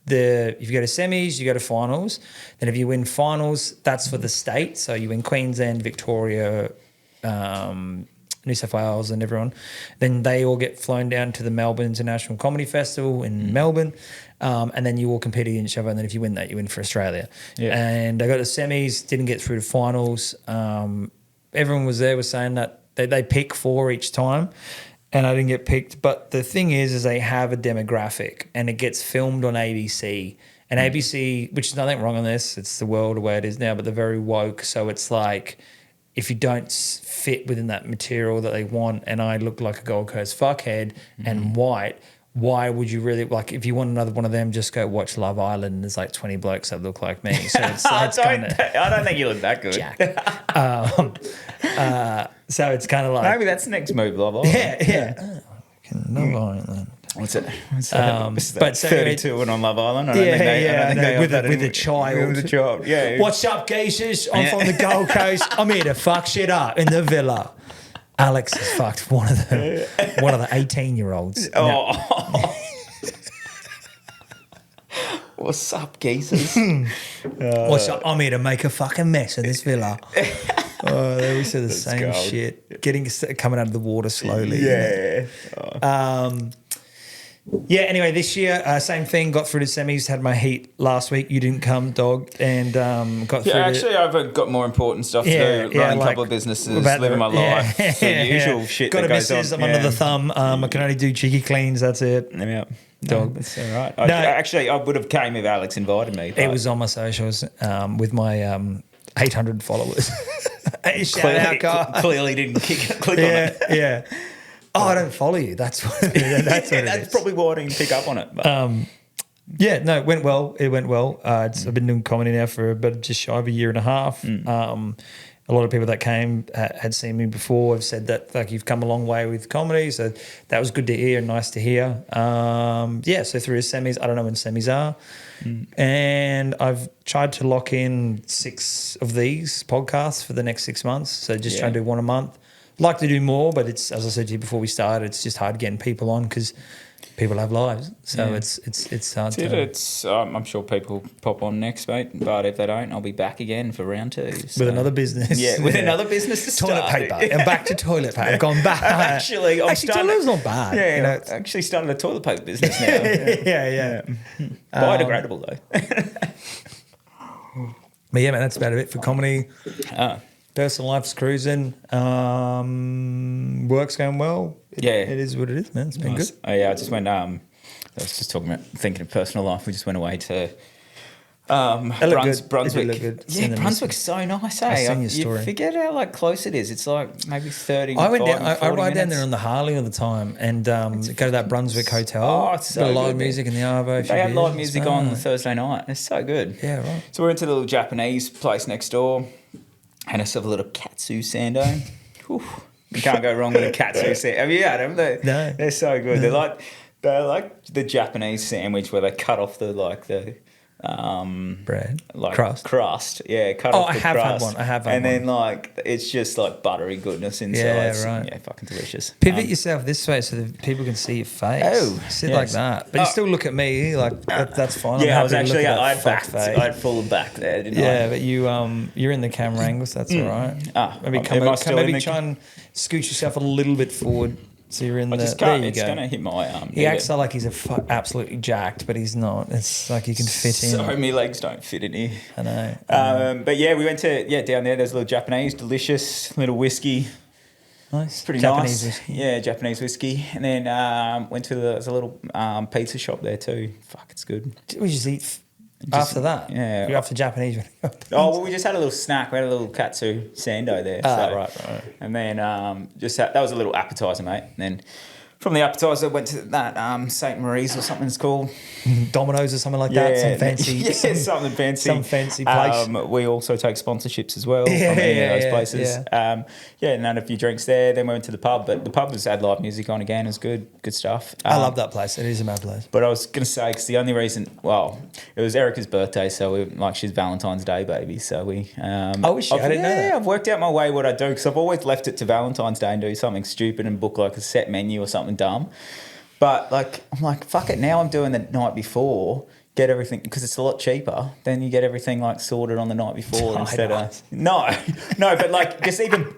if you go to semis, you go to finals. Then if you win finals, that's for the state. So you win Queensland, Victoria, New South Wales and everyone. Then they all get flown down to the Melbourne International Comedy Festival in Melbourne. And then you all compete against each other. And then if you win that, you win for Australia. Yeah. And I got to semis, didn't get through to finals. Everyone was saying that they pick 4 each time. And I didn't get picked. But the thing is they have a demographic and it gets filmed on ABC. And ABC, which is nothing wrong on this, it's the world the way it is now, but they're very woke. So it's like if you don't fit within that material that they want and I look like a Gold Coast fuckhead and white, why would you really, like, if you want another one of them, just go watch Love Island and there's like 20 blokes that look like me. So it's
I don't think you look that good.
Jack. So it's kind of like.
Maybe that's the next move, Love Island.
Yeah. Love Island.
What's it?
But
32 and on Love Island. I don't think
with a child.
With a child, yeah.
What's up, geezers? I'm from the Gold Coast. I'm here to fuck shit up in the villa. Alex has fucked one of the 18-year-olds.
Oh. What's up, geezers?
What's up? I'm here to make a fucking mess of this villa. They always say the same shit. Coming out of the water slowly.
Yeah.
Yeah, anyway, this year, same thing, got through to semis, had my heat last week. You didn't come, dog, and got through
actually, I've got more important stuff to do, running a couple of businesses, living my life, the usual shit that goes on.
I'm under the thumb. I can only do cheeky cleans, that's it.
Yeah.
Dog.
That's all right. I would have came if Alex invited me.
It was on my socials with my 800 followers.
Clearly didn't click on it.
Yeah. Oh, I don't follow you. That's what. That's
probably why I didn't pick up on it. But.
It went well. I've been doing comedy now for just shy of a year and a half. A lot of people that came had seen me before. Have said that like you've come a long way with comedy, so that was good to hear and nice to hear. So through the semis, I don't know when semis are, and I've tried to lock in 6 of these podcasts for the next 6 months. So just trying to do one a month. like to do more, but it's, as I said to you before we started, it's just hard getting people on because people have lives. So it's hard to.
I'm sure people pop on next, mate. But if they don't, I'll be back again for round 2. So.
With another business.
Yeah, with another business to start.
Toilet paper. And back to toilet paper. I've gone back.
Actually,
toilet's not bad.
Yeah,
you know,
I've actually started a toilet paper business now.
yeah.
Biodegradable, though.
But yeah, man, that's about it for comedy. Personal life's cruising. Work's going well. It is what it is, man. It's been good.
Oh, yeah, I just went. I was just thinking of personal life. We just went away to Brunswick.
Good.
Yeah, Brunswick's so nice.
I've
Hey,
seen your story.
You forget how close it is. It's like maybe 30.
I went down. I ride
minutes.
down there on the Harley all the time and go to that Brunswick hotel.
Oh, it's so
got live
good,
music in the Arvo.
They had live music on the Thursday night. It's so good.
Yeah, right.
So we went to the little Japanese place next door. Had ourselves a little katsu sando. Whew. You can't go wrong with a katsu sando. Have you had them?
No.
They're so good. No. They're like the Japanese sandwich where they cut off the
bread,
like
crust.
Yeah, cut off the crust.
I have had
and
one.
then like it's just like buttery goodness inside.
Yeah, right.
Yeah, fucking delicious.
Pivot yourself this way so that people can see your face.
Oh,
sit
yes.
like that. But you still look at me like that's fine.
Yeah, I was
happy to look
actually
at that
I had full back there, didn't I?
Yeah, but you're in the camera angle, so that's all right. Maybe try and scoot yourself a little bit forward. So you're in there you go.
It's going to hit my arm.
He acts like he's absolutely jacked, but he's not. It's like you can fit in.
So many legs don't fit in here.
I know.
But yeah, we went to down there. There's a little Japanese, delicious little whiskey.
Nice,
pretty
Japanese
nice.
Whiskey.
Yeah, Japanese whiskey, and then went to there's a little pizza shop there too. Fuck, it's good.
We just eat. After that,
yeah.
You're after Japanese.
We just had a little snack. We had a little katsu sando there.
Right.
And then that was a little appetizer, mate. And then from the appetizer, went to that St. Marie's or something it's called.
Domino's or something like that. Some fancy.
Something fancy.
Some fancy place.
We also take sponsorships as well from any of those places. And had a few drinks there. Then we went to the pub, but the pub had live music on again. It was good stuff.
I love that place. It is a mad place.
But I was going to say, because the only reason, it was Erica's birthday, so she's Valentine's Day baby. So we.
I didn't know that.
I've worked out my way what I do, because I've always left it to Valentine's Day and do something stupid and book like a set menu or something dumb. But I'm like, fuck it. Now I'm doing the night before. Get everything, because it's a lot cheaper. Then you get everything like sorted on the night before instead of no, but like just even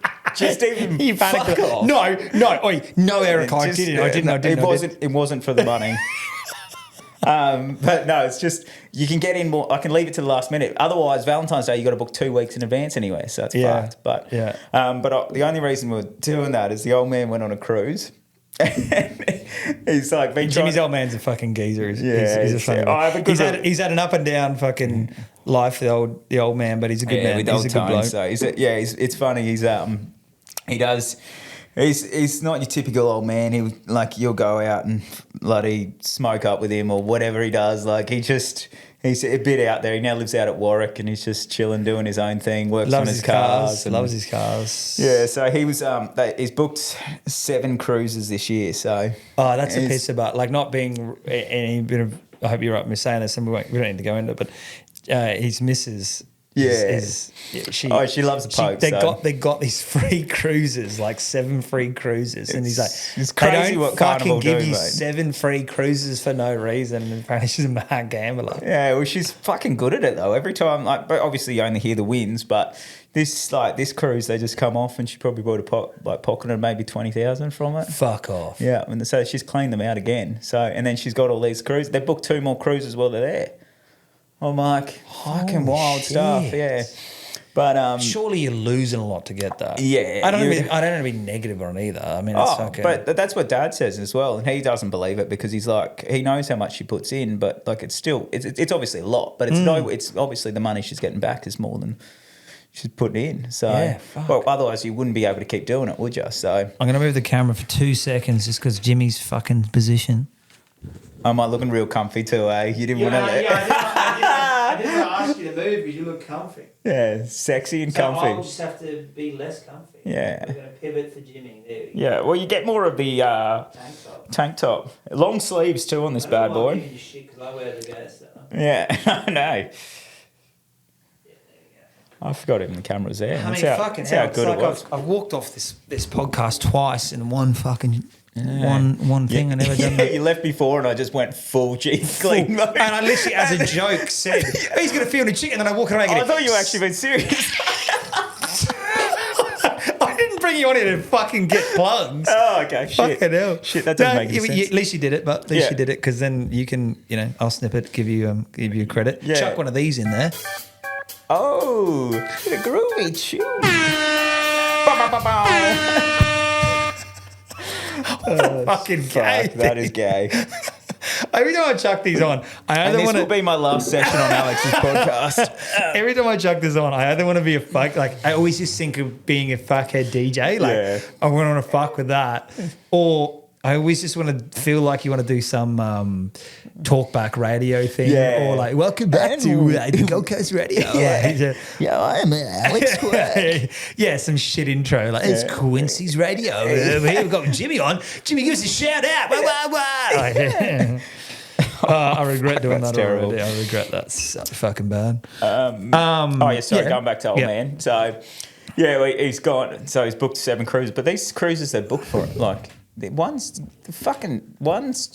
you
fuck off.
No, Eric, I didn't.
It wasn't for the money. But no, it's just you can get in more. I can leave it to the last minute. Otherwise, Valentine's Day you got to book 2 weeks in advance anyway, so it's fucked. But the only reason we're doing that is the old man went on a cruise. He's like
Jimmy's old man's a fucking geezer. He's a funny he's had an up and down fucking life, the old man, but he's a good man. He's a good bloke.
So it's funny. He's He's not your typical old man. You'll go out and bloody smoke up with him or whatever he does. He's a bit out there. He now lives out at Warwick and he's just chilling, doing his own thing, works on his cars.
Loves his cars.
Yeah, so he was, he's booked 7 cruises this year, so.
Oh, that's a piss about, not being any bit of, I hope you're right in saying this and we don't need to go into it, but his missus. She
loves the poke.
They got these free cruises, 7 free cruises, and he's like,
it's crazy
they don't
what
fucking
Carnival
give
do,
you
mate.
7 free cruises for no reason. And apparently she's a mad gambler.
Yeah, well, she's fucking good at it though. Every time, but obviously you only hear the wins, but this cruise they just come off, and she probably bought pocketed maybe 20,000 from it.
Fuck off.
Yeah, and so she's cleaned them out again. So and then she's got all these cruises. They booked 2 more cruises while they're there. I'm like, fucking wild stuff, yeah. But
surely you're losing a lot to get that.
Yeah,
I don't want to be negative on it either. I mean, it's fucking.
But that's what Dad says as well, and he doesn't believe it because he's like, he knows how much she puts in, but it's still it's obviously a lot, but it's obviously the money she's getting back is more than she's putting in. So otherwise you wouldn't be able to keep doing it, would you? So
I'm gonna move the camera for 2 seconds just because Jimmy's fucking position.
Am I looking real comfy too, eh? You didn't want to.
I didn't ask you to move because you look comfy.
Yeah, sexy and comfy.
I'll just have to be less comfy.
Yeah.
We're going to pivot for Jimmy. There we go.
Yeah, well, you get more of the tank top. Long sleeves too on this bad boy.
I'm giving you shit because I wear the gas.
Yeah, I know. I forgot even the camera was there.
I mean,
that's
fucking
how
hell. It's
good
like
it was.
I've walked off this podcast twice in one fucking one thing. I never done that.
You left before and I just went full G clean mode.
And I literally, as a joke, said, he's going to feel the chicken. And then I walk around and
I thought you were actually being serious.
I didn't bring you on here to fucking get plugs.
Oh, okay. Shit.
Fucking hell.
Shit, that doesn't make any sense.
At least you did it, but at least you did it because then you can, I'll snip it, give you credit.
Yeah.
Chuck one of these in there.
Oh, the groovy tune.
Fucking gay.
Fuck, that is gay.
Every time I chuck these on, I either
And this
want
will be my last session on Alex's podcast.
Every time I chuck this on, I either want to be a fuck. Like I always just think of being a fuckhead DJ. Like I want to fuck with that, or I always just want to feel like you want to do some talkback radio thing, or like welcome back to the Gold Coast Radio.
Yeah, I'm Alex Quirke.
Yeah, some shit intro like it's Quincy's Radio. Here we've got Jimmy on. Jimmy, give us a shout out. Wah, wah, wah. I regret doing that
terrible.
already. I regret that so fucking bad.
Going back to old man. So, he's gone. So he's booked 7 cruises, but these cruises they booked for it, like one's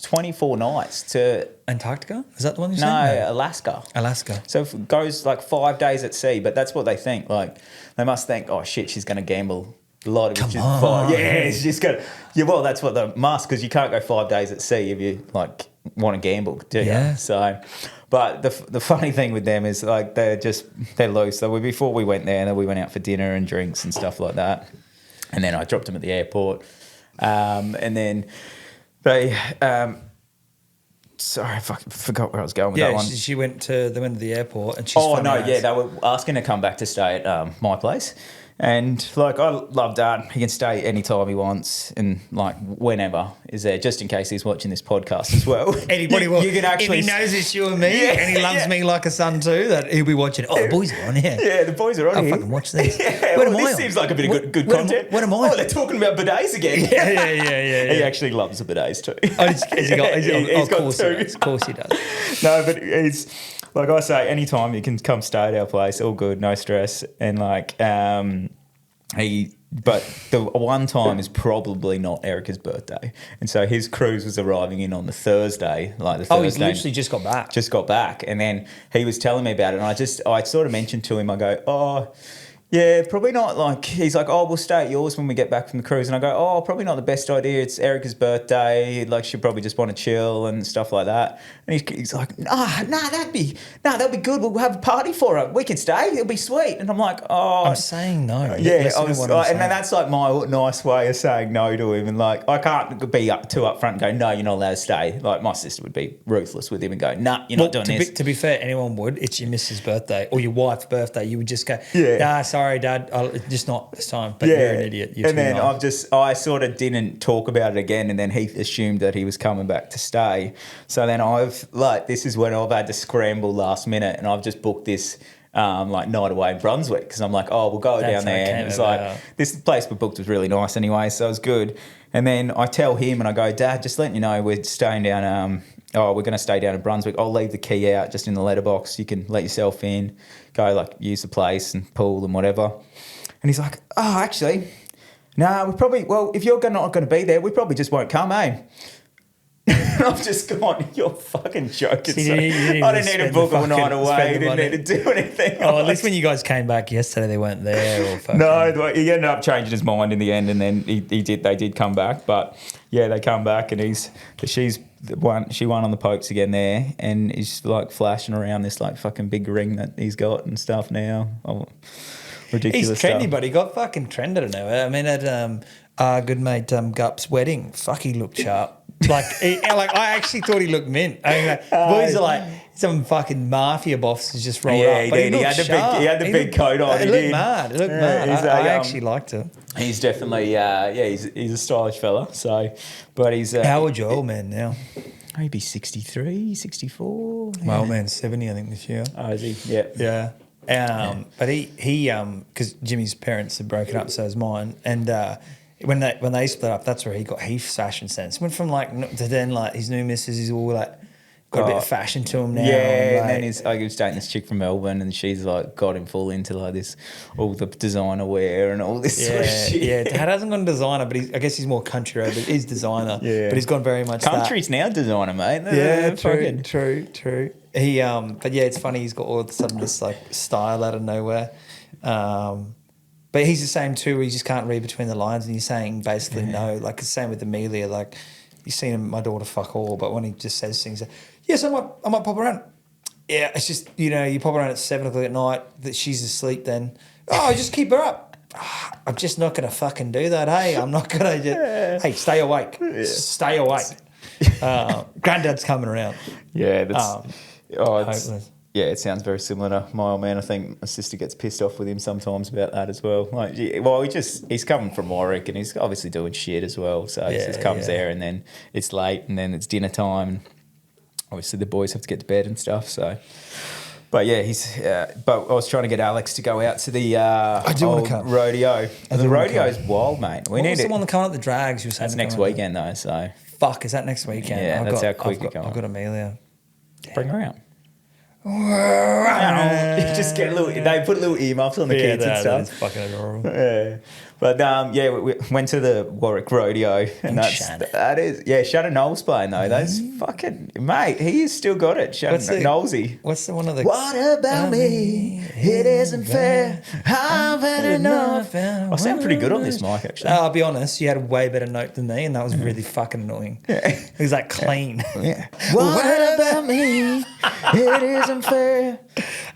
24 nights to
Antarctica. Is that the one you
no,
said?
Alaska.
Alaska.
So it goes like 5 days at sea, but that's what they think. Like they must think, oh shit, she's going to gamble. A lot of it's just
on.
she's going to. Yeah, well, that's what they must because you can't go 5 days at sea if you like want to gamble, do you?
Yeah.
So, but the funny thing with them is like they're loose. So before we went there, and then we went out for dinner and drinks and stuff like that, and then I dropped them at the airport, and then they. Sorry, I forgot where I was going with that one.
They went to the airport and she's
they were asking to come back to stay at my place. And, like, I love Dad. He can stay anytime he wants and, like, whenever is there, just in case he's watching this podcast as well.
Anybody will.
You can actually...
If he knows it's you and me and he loves me like a son too, that he'll be watching. Oh, the boys are on here.
Yeah, the boys are on here.
I'll fucking watch these.
This seems like a bit of good content.
What am I?
Oh, they're talking about bidets again.
Yeah.
He actually loves the bidets too.
Of course he does.
No, but he's... Like I say, anytime you can come stay at our place, all good, no stress. And like, but the one time is probably not Erica's birthday. And so his cruise was arriving in on the Thursday,
he's literally just got back.
Just got back. And then he was telling me about it. And I sort of mentioned to him, I go, oh, yeah, probably not. Like, he's like, oh, we'll stay at yours when we get back from the cruise. And I go, oh, probably not the best idea. It's Erica's birthday. Like, she'll probably just want to chill and stuff like that. And he's like, that'd be good. We'll have a party for her. We can stay. It'll be sweet. And I'm like, oh.
I'm saying no.
Yeah, and then that's like my nice way of saying no to him. And like, I can't be too upfront and go, no, you're not allowed to stay. Like, my sister would be ruthless with him and go, nah, you're not doing this.
To be fair, anyone would. It's your missus' birthday or your wife's birthday. You would just go, sorry, Dad, just not this time. But you're an idiot. You're
and then I sort of didn't talk about it again. And then he assumed that he was coming back to stay. So then this is when I've had to scramble last minute, and I've just booked this night away in Brunswick because I'm like, oh, we'll go down there. And it's like, this place we booked was really nice anyway, so it was good. And then I tell him and I go, Dad, just letting you know we're staying down. We're going to stay down in Brunswick. I'll leave the key out just in the letterbox. You can let yourself in, go use the place and pool and whatever. And he's like, oh, actually, no, if you're not going to be there, we probably just won't come, eh? And I've just gone, you're fucking joking.
See,
I didn't need to book a night away. Didn't need to do anything.
Oh, at least when you guys came back yesterday, they weren't there. Or fucking...
No, he ended up changing his mind in the end, and then they did come back. But yeah, they come back, and she won on the pokes again there, and he's like flashing around this like fucking big ring that he's got and stuff now. Oh, ridiculous.
He's trendy,
stuff.
but he got fucking trended. I don't know. I mean, at our good mate Gup's wedding, he looked sharp. I actually thought he looked mint. I mean, boys are like some fucking mafia bosses just rolled up. But he
had the big coat on.
It looked mad. I actually liked it.
He's definitely, he's a stylish fella. So, but he's
how old your old man now?
Maybe 63, 64.
My old man's 70, I think, this year.
Oh, is he? Yeah.
Yeah. But he because Jimmy's parents had broken up, so is mine, and. When they split up, that's where he got heaps fashion sense. Went from to then his new missus is all got a bit of fashion to him now.
Yeah, and
like,
then he was dating this chick from Melbourne, and she's like got him full into like this, all the designer wear and all this sort of shit.
Yeah, Dad hasn't gone designer, but I guess he's more country road, but he's designer. Yeah. But he's gone very much
Country's now designer, mate.
Yeah, true. He but yeah, it's funny, he's got all of a sudden this like style out of nowhere. But he's the same too, he just can't read between the lines, and he's saying basically no. Like the same with Amelia, like you've seen him, my daughter fuck all, but when he just says things like, yes, I might pop around. Yeah, it's just, you pop around at 7 o'clock at night, that she's asleep then. Oh, just keep her up. I'm just not going to fucking do that, hey. I'm not going to just, hey, stay awake. Yeah. Stay awake. Granddad's coming around.
Yeah, that's,
hopeless.
Yeah, it sounds very similar to my old man. I think my sister gets pissed off with him sometimes about that as well. Like, he's coming from Warwick, and he's obviously doing shit as well. So he just comes there, and then it's late, and then it's dinner time. Obviously, the boys have to get to bed and stuff. So, but yeah, but I was trying to get Alex to go out to the old rodeo. The rodeo's wild, mate.
What was the one that coming up the drags? You were saying
that's next weekend though. So
fuck, is that next weekend?
Yeah, that's how quick it goes.
I've got Amelia.
Bring her out. You just get they put little earmuffs on the kids and stuff.
That's fucking adorable.
Yeah. But we went to the Warwick Rodeo, and Shannon Knowles playing though. That's fucking mate. He's still got it. Shannon Knowlesy.
What's the one of the?
What about me? It isn't fair. I've had enough. I sound pretty good on this mic, actually.
I'll be honest. You had a way better note than me, and that was really fucking annoying. It was like clean.
Yeah. What about me? It isn't fair.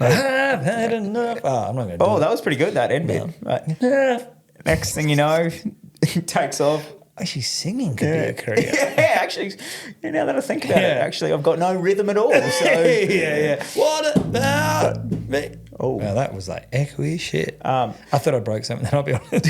I've had enough. Oh, I'm not gonna.
That was pretty good. That end bit. Right. Next thing you know, he takes off.
Actually, singing could be a career.
Yeah, actually, now that I think about it, actually, I've got no rhythm at all. So
yeah. What about me? Oh, wow, that was like echoey shit. I thought I broke something. Then I'll be honest.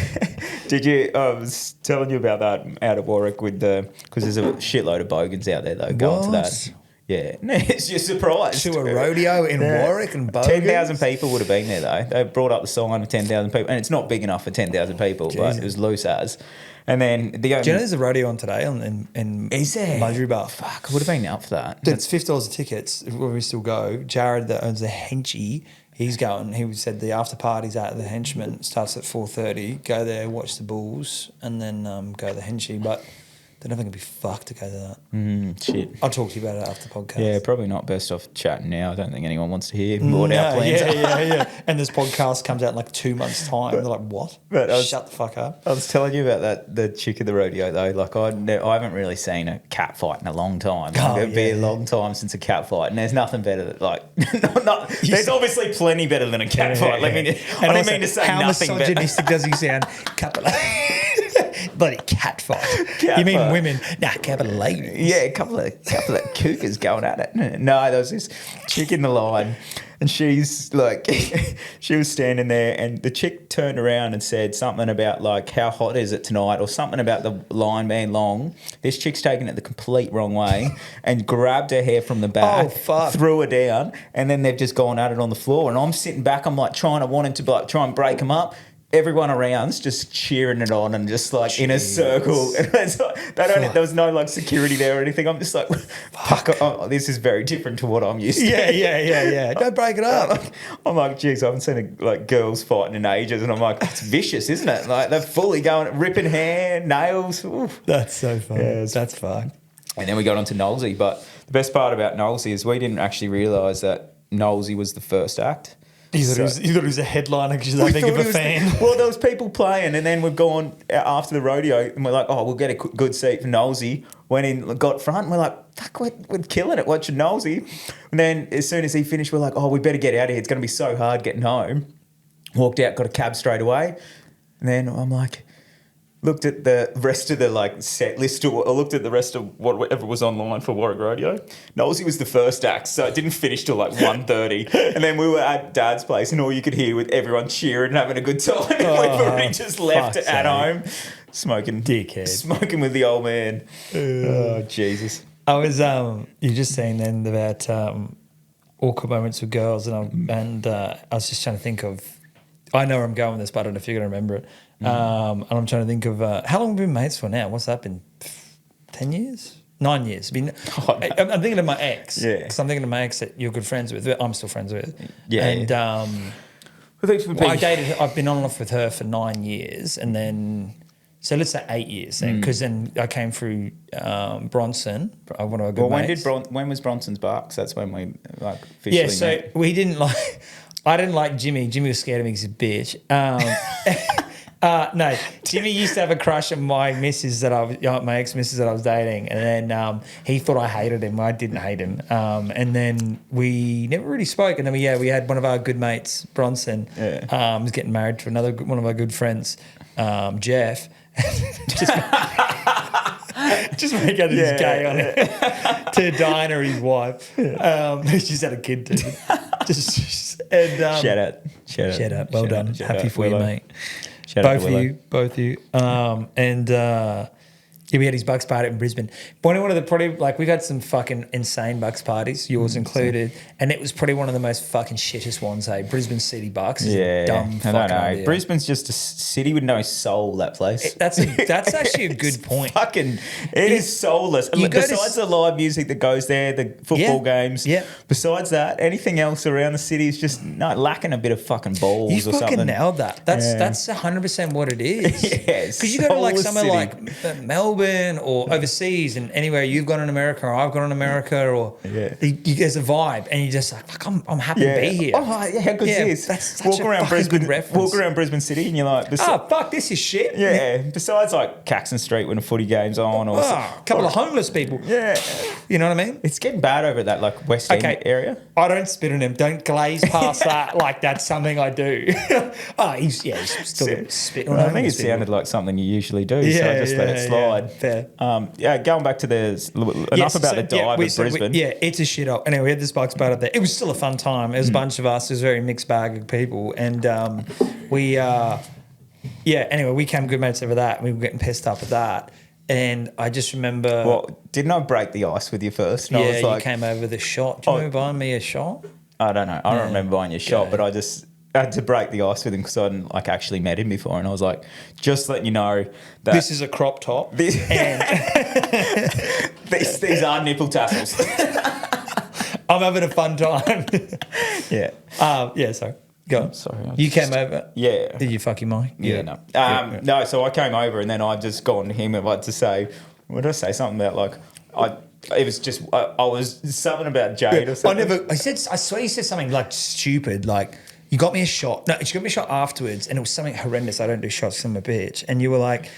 Did you? I was telling you about that out of Warwick because there's a shitload of bogans out there though going to that. Yeah, it's just surprised.
To a rodeo in Warwick and Bogans?
10,000 people would have been there though. They brought up the sign of 10,000 people, and it's not big enough for 10,000 people, but it was loose as. And then
do you know there's a rodeo on today in
is there?
Mudgery.
Fuck, I would have been up for that.
It's $50 a tickets where we still go. Jared that owns the Henchy, he's going. He said the after party's at the Henchman, starts at 4:30. Go there, watch the bulls, and then go to the Henchy. But they're never going to be fucked to go to that.
Shit.
I'll talk to you about it after the podcast.
Yeah, probably not best off chatting now. I don't think anyone wants to hear more our plans.
Yeah. And this podcast comes out in like 2 months' time. They're like, what? Shut the fuck up.
I was telling you about the chick at the rodeo though. Like I haven't really seen a cat fight in a long time. It'd be a long time since a cat fight, and there's nothing better than there's obviously plenty better than a cat fight. I don't mean to say
how
nothing.
Misogynistic does he sound? Bloody cat fight. You mean women? Nah, couple of ladies.
Yeah, a couple of cougars going at it. No, there was this chick in the line, and she's like, she was standing there, and the chick turned around and said something about like, how hot is it tonight, or something about the line being long. This chick's taken it the complete wrong way and grabbed her hair from the back, threw her down, and then they've just gone at it on the floor. And I'm sitting back, I'm like trying to try and break them up. Everyone around's just cheering it on and just like in a circle. There was no like security there or anything. I'm just like, fuck, this is very different to what I'm used to.
Yeah. Don't break it up.
I'm like, geez, I haven't seen girls fighting in ages, and I'm like, it's vicious, isn't it? Like they're fully going ripping hair, nails. Oof.
That's so fun. Yeah, that's fun.
And then we got onto Knowlesy, but the best part about Knowlesy is we didn't actually realise that Knowlesy was the first act.
You thought it was a headliner because you're that big of a fan.
Well, there was people playing, and then we've gone after the rodeo, and we're like, we'll get a good seat for Knowlesy. Went in, got front, and we're like, fuck, we're killing it watching Knowlesy. And then as soon as he finished, we're like, we better get out of here. It's going to be so hard getting home. Walked out, got a cab straight away. And then I'm like, looked at the rest of the set list, or I looked at the rest of whatever was online for Warwick Rodeo. Knowlesy was the first act, so it didn't finish till 1:30. And then we were at Dad's place, and all you could hear with everyone cheering and having a good time. And we've already just left at home, smoking with the old man. Oh, Jesus.
I was you're just saying then about awkward moments with girls, and I was just trying to think of. I know where I'm going with this, but I don't know if you're going to remember it. And I'm trying to think of how long have we been mates for now? What's that been? 10 years? 9 years.
Oh, no.
I'm thinking of my ex.
Yeah.
Because I'm thinking of my ex that you're good friends with. I'm still friends with.
Yeah.
And
I
I've been on and off with her for 9 years, and then, so let's say 8 years then, because then I came through Bronson, one of our good mates.
When was Bronson's Barks? That's when we like officially
Yeah, so
met.
we didn't like, I didn't like Jimmy. Jimmy was scared of me because he's a bitch. No, Jimmy used to have a crush on my missus my ex-missus that I was dating, and then he thought I hated him. I didn't hate him, and then we never really spoke. And then we had one of our good mates, Bronson, was getting married to another one of our good friends, Jeff. Just make out he's gay on it to Diana, his wife. She's had a kid too.
Shout out.
Well done. Happy for you, mate. Both of you. We had his Bucks party in Brisbane. One of the probably, like, we've had some fucking insane Bucks parties, yours included, and it was probably one of the most fucking shittest ones, hey? Brisbane City Bucks is a dumb fucking idea.
Brisbane's just a city with no soul, that place.
That's actually a good point.
It is soulless. Besides the live music that goes there, the football games, besides that, anything else around the city is just lacking a bit of fucking balls or something.
You fucking nailed that. That's 100% what it is. Because you go to like somewhere like Melbourne or overseas, and anywhere you've gone in America or I've gone in America, or there's a vibe, and you're just like, fuck, I'm happy to be here.
Oh, yeah, how good is this?
That's such a fucking good reference.
Walk around Brisbane City and you're like,
fuck, this is shit.
Yeah, besides like Caxton Street when a footy game's on, or
a couple of homeless people.
Yeah.
You know what I mean?
It's getting bad over at that like West End area.
I don't spit on him. Don't glaze past that like that's something I do. He's still going to spit on him.
I think it sounded like something you usually do, so I just let it slide.
Fair.
Going back to enough about the dive of Brisbane.
It's a shit up. Anyway, we had this Bucks party up there. It was still a fun time. It was a bunch of us. It was a very mixed bag of people, and anyway, we became good mates over that. We were getting pissed up at that. And I just remember...
Well, didn't I break the ice with you first? And I was like,
you came over with a shot. Do you remember buying me a shot?
I don't know. I don't remember buying you a shot, but I just had to break the ice with him because I hadn't like actually met him before. And I was like, just letting you know that...
This is a crop top.
These are nipple tassels.
I'm having a fun time. Sorry. Go on.
Sorry.
You came over?
Yeah.
Did you fuck your mic?
No. No, so I came over and then I just gone to him and like to say, what did I say? Something about like, it was just, I was something about Jade or something.
I swear you said something like stupid, like, you got me a shot. No, she got me a shot afterwards and it was something horrendous. I don't do shots because I'm a bitch. And you were like,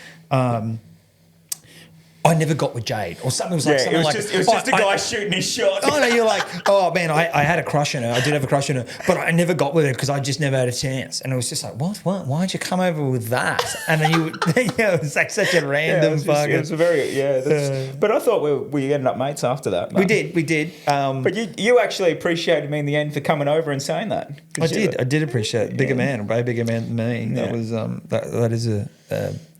I never got with Jade, or something was like something like.
It was just a guy shooting his shot.
Oh no, you're like, oh man, I had a crush on her. I did have a crush on her, but I never got with her because I just never had a chance. And it was just like, what? Why'd you come over with that? And then it was like such a random fucking.
It was a very but I thought we ended up mates after that.
Man. We did.
But you actually appreciatiated me in the end for coming over and saying that.
I did appreciate it. Bigger man, way bigger man than me. That was that is a.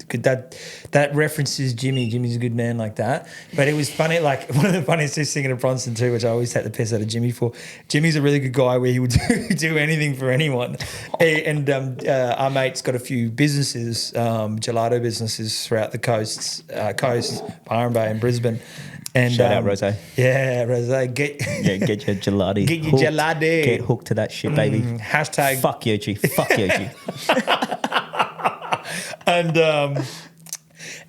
That references Jimmy. Jimmy's a good man like that. But it was funny, like one of the funniest things singing at Bronson too, which I always take the piss out of Jimmy for. Jimmy's a really good guy where he would do anything for anyone. And our mate's got a few businesses, gelato businesses throughout the coast, Byron Bay and Brisbane. And,
shout out Rose.
Yeah, Rose. Get
your gelati.
Get your gelati.
Get hooked to that shit, baby.
Hashtag
fuck you, G. Fuck you, G.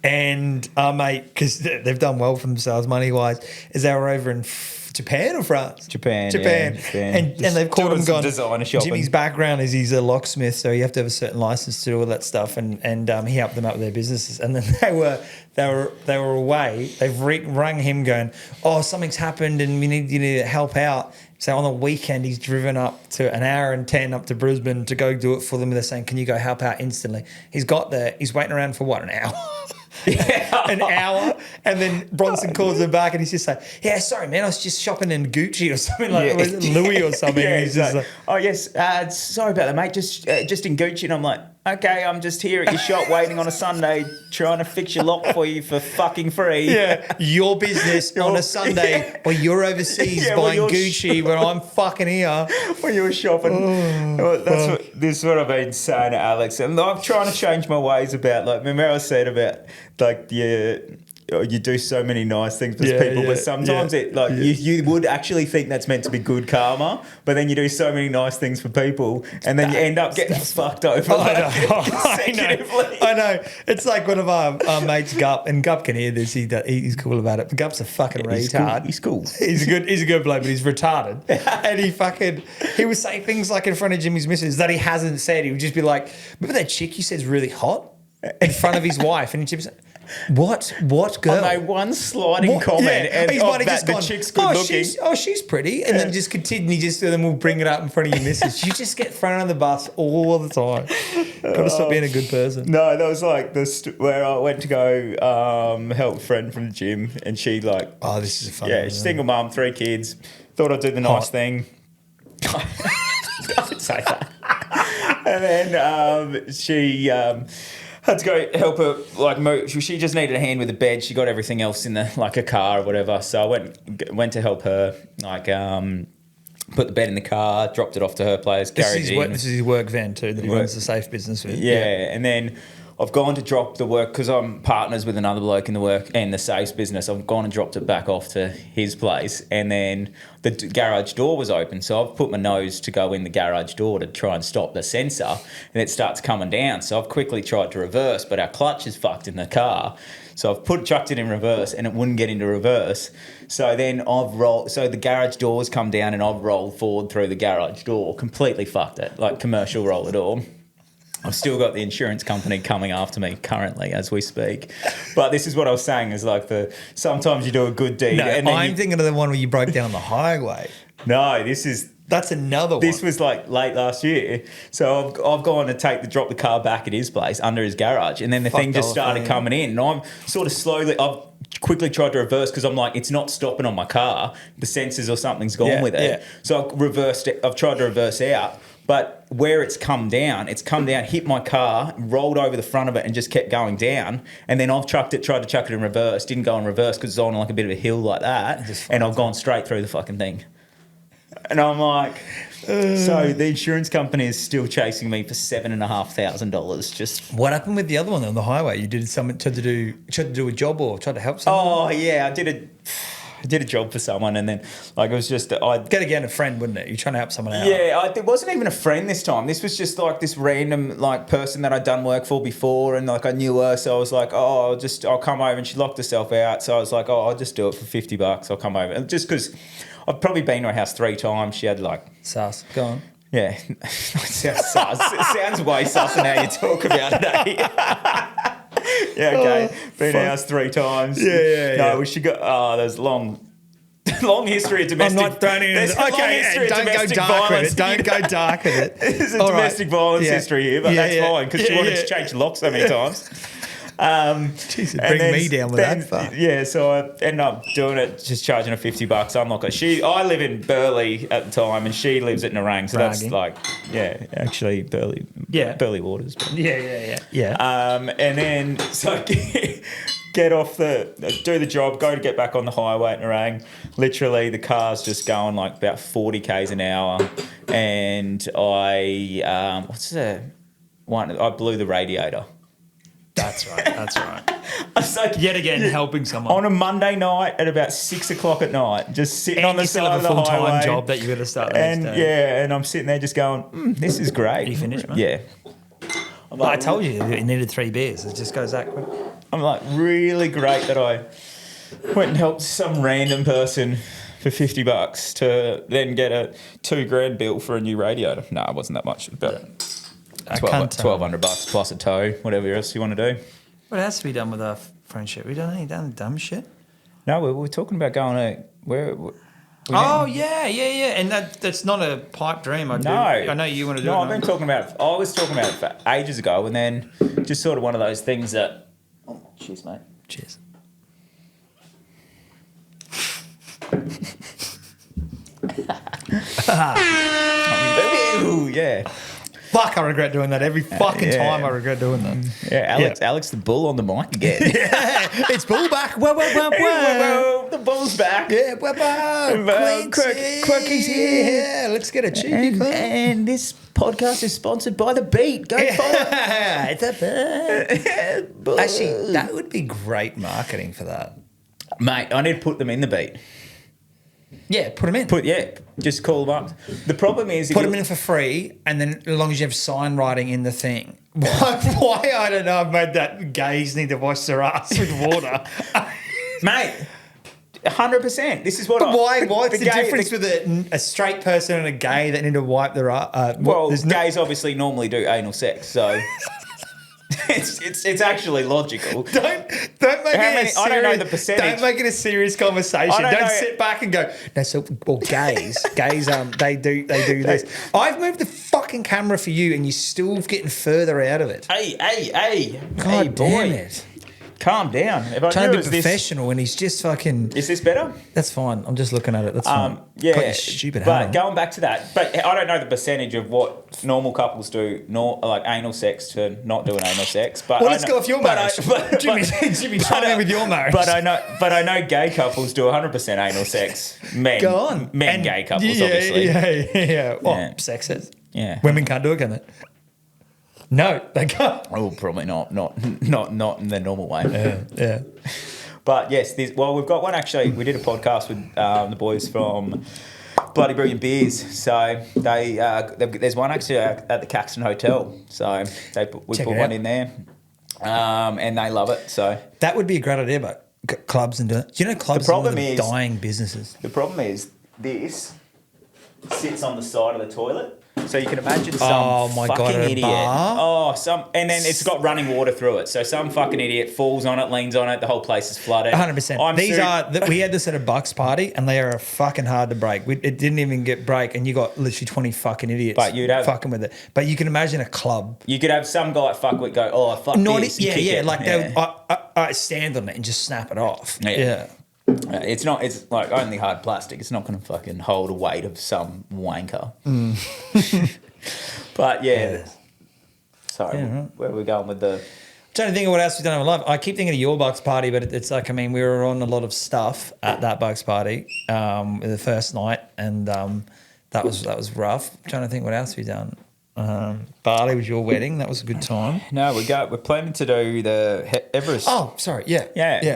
And our mate, because they've done well for themselves money-wise, is they were over in Japan or France?
Japan.
And they've called him gone.
Designer shopping.
Jimmy's background is he's a locksmith, so you have to have a certain license to do all that stuff, and he helped them out with their businesses. And then they were away. They've rung him going, oh, something's happened and we need you to help out. So on the weekend, he's driven up to an hour and 10 up to Brisbane to go do it for them. They're saying, can you go help out instantly? He's got there. He's waiting around for what, an hour? An hour. And then Bronson calls him back and he's just like, yeah, sorry, man, I was just shopping in Gucci or something like that. Was it Louis or something?
Yeah,
he's just like,
oh, yes, sorry about that, mate. Just in Gucci. And I'm like, okay, I'm just here at your shop waiting on a Sunday trying to fix your lock for you for fucking free.
Yeah, your business on a Sunday while you're overseas buying Gucci when I'm fucking here.
When you're shopping. This is what I've been saying to Alex. And I'm trying to change my ways about, like, remember I said about, like, you do so many nice things for
Yeah,
people,
yeah,
but sometimes you would actually think that's meant to be good karma, but then you do so many nice things for people, and then you end up getting fucked over consecutively.
I know. It's like one of our mates, Gup, and Gup can hear this. He's cool about it. But Gup's a fucking retard.
He's cool.
He's a good bloke, but he's retarded. And he would say things like in front of Jimmy's missus that he hasn't said. He would just be like, remember that chick you said's really hot? In front of his wife, and Jimmy's like, what girl?
I made one sliding comment, and
he's might have just
the
gone,
chick's good looking.
She's pretty, and then just continue. Then we'll bring it up in front of your missus. You just get thrown on the bus all the time. Got to stop being a good person.
No, that was like where I went to go help a friend from the gym, and she like,
oh, this is a fun one.
Single mum, 3 kids. Thought I'd do the nice thing. Don't say that. And then she had to go help her, like, move. She just needed a hand with the bed. She got everything else in the, like, a car or whatever. So I went to help her, like, put the bed in the car, dropped it off to her place, carried it in.
This is his work van too, that he runs the safe business with.
Yeah, and then I've gone to drop the work, because I'm partners with another bloke in the work and the safes business. I've gone and dropped it back off to his place, and then the garage door was open, so I've put my nose to go in the garage door to try and stop the sensor, and it starts coming down. So I've quickly tried to reverse, but our clutch is fucked in the car. So I've chucked it in reverse, and it wouldn't get into reverse. So then so the garage door's come down, and I've rolled forward through the garage door, completely fucked it, like commercial roller door. I've still got the insurance company coming after me currently as we speak. But this is what I was saying, is like sometimes you do a good deed.
No,
and then
I'm thinking of the one where you broke down the highway.
No,
that's another one.
This was like late last year. So I've gone to drop the car back at his place under his garage, and then the thing just started coming in, and I'm sort of I've quickly tried to reverse, because I'm like, it's not stopping on my car. The sensors or something's gone with it. Yeah. So I've tried to reverse out. But where it's come down, hit my car, rolled over the front of it, and just kept going down. And then I've tried to chuck it in reverse, didn't go in reverse because it's on like a bit of a hill like that. And I've gone straight through the fucking thing. And I'm like, so the insurance company is still chasing me for $7,500. Just
what happened with the other one on the highway? You did something, tried to do a job or tried to help someone?
Oh yeah, I did a job for someone, and then like it was just I'd
get again a friend, wouldn't it? You're trying to help someone out.
Yeah, it wasn't even a friend this time. This was just like this random like person that I'd done work for before, and like I knew her, so I was like, oh, I'll come over, and she locked herself out, so I was like, oh, I'll just do it for $50. I'll come over, and just because I've probably been to her house 3 times. She had like
sus. Go on.
Yeah, it sounds sus. It sounds way sus than how you talk about it. Eh? Yeah, okay. Been to house 3 times.
Yeah.
No, we should go. There's long history of domestic.
I'm not throwing it in. Okay, don't go dark with it. Don't go dark with it.
There's a domestic violence history here, but that's fine, because she wanted to change locks so many times.
Jesus, bring me down with that fuck.
Yeah, so I ended up doing it, just charging her $50. I'm like, I live in Burleigh at the time, and she lives at Nerang, so that's like, actually Burleigh, Burleigh Waters. But.
Yeah.
And then so get off do the job, go to get back on the highway at Nerang. Literally, the car's just going like about 40 k's an hour, and I I blew the radiator.
That's right.
I was like,
yet again, helping someone
on a Monday night at about 6 o'clock at night, just sitting on the side of the highway.
And you still have a full-time job that you got to start the next day.
Yeah, and I'm sitting there just going, this is great.
Are you finished, man?
Yeah.
I told you it needed 3 beers. It just goes that quick.
I'm like, really great that I went and helped some random person for $50 to then get a $2,000 bill for a new radiator. No, it wasn't that much, but $1,200 plus a tow, whatever else you want to do.
What else have we done with our friendship? We done any dumb shit?
No, we're talking about going to where.
Yeah, and that's not a pipe dream. I know you want to do it.
No, I was talking about it for ages ago, and then just sort of one of those things that. Oh, cheers, mate.
Cheers.
Ooh, yeah.
Fuck, I regret doing that every fucking time. I regret doing that.
Yeah, Alex the bull on the mic again.
It's bull back. Whoa.
Whoa, the bull's back.
Yeah, whoa.
Quirke's here.
Yeah, let's get a cheeky club.
And this podcast is sponsored by the Beat. Go follow.
It's a bird. Actually, that would be great marketing for that.
Mate, I need to put them in the Beat.
Yeah, put them in.
Just call them up. The problem is...
Put them in for free, and then as long as you have sign writing in the thing. Why? I don't know. I've made that gays need to wash their ass with water.
Mate, 100%. This is what
But why? What's the difference with a straight person and a gay that need to wipe their ass?
Gays obviously normally do anal sex, so... It's actually logical.
Don't make it a serious,
I don't know the percentage.
Don't make it a serious conversation. Don't sit back and go, no, so well, gays, they do this. I've moved the fucking camera for you and you're still getting further out of it.
Hey.
God damn it.
Calm down. If I
trying to be professional and he's just fucking...
Is this better?
That's fine. I'm just looking at it. That's fine.
Yeah.
Got your stupid
but
hat
going back to that, but I don't know the percentage of what normal couples do, like anal sex to not doing anal sex. But
well, let's go with your marriage. Jimmy, chime in with your marriage.
But I know gay couples do 100% anal sex. Men. Go on. Men gay couples, obviously.
Yeah. Well, sex is.
Yeah.
Women can't do it, can they? No, they can't.
Oh, probably not. Not in the normal way.
Yeah.
But yes, we've got one actually. We did a podcast with the boys from Bloody Brilliant Beers. So there's one actually at the Caxton Hotel. So we put one in there, and they love it. So
that would be a great idea, but clubs and clubs. The problem is dying businesses.
The problem is this sits on the side of the toilet. So you can imagine some fucking idiot. And then it's got running water through it. So some fucking idiot falls on it, leans on it, the whole place is flooded.
100%. We had this at a Bucks party, and they are fucking hard to break. It didn't even get break, and you got literally 20 fucking idiots fucking with it. But you can imagine a club.
You could have some guy at fuckwit go, oh, fuck this.
I stand on it and just snap it off.
Yeah. It's like only hard plastic. It's not going to fucking hold a weight of some wanker. But sorry, where are we going with the...
I'm trying to think of what else we've done in my life. I keep thinking of your Bucks party, but it's like, I mean, we were on a lot of stuff at that Bucks party the first night, and that was rough. I'm trying to think what else we've done. Bali was your wedding. That was a good time.
No, we're planning to do the Everest.
Oh, sorry. Yeah.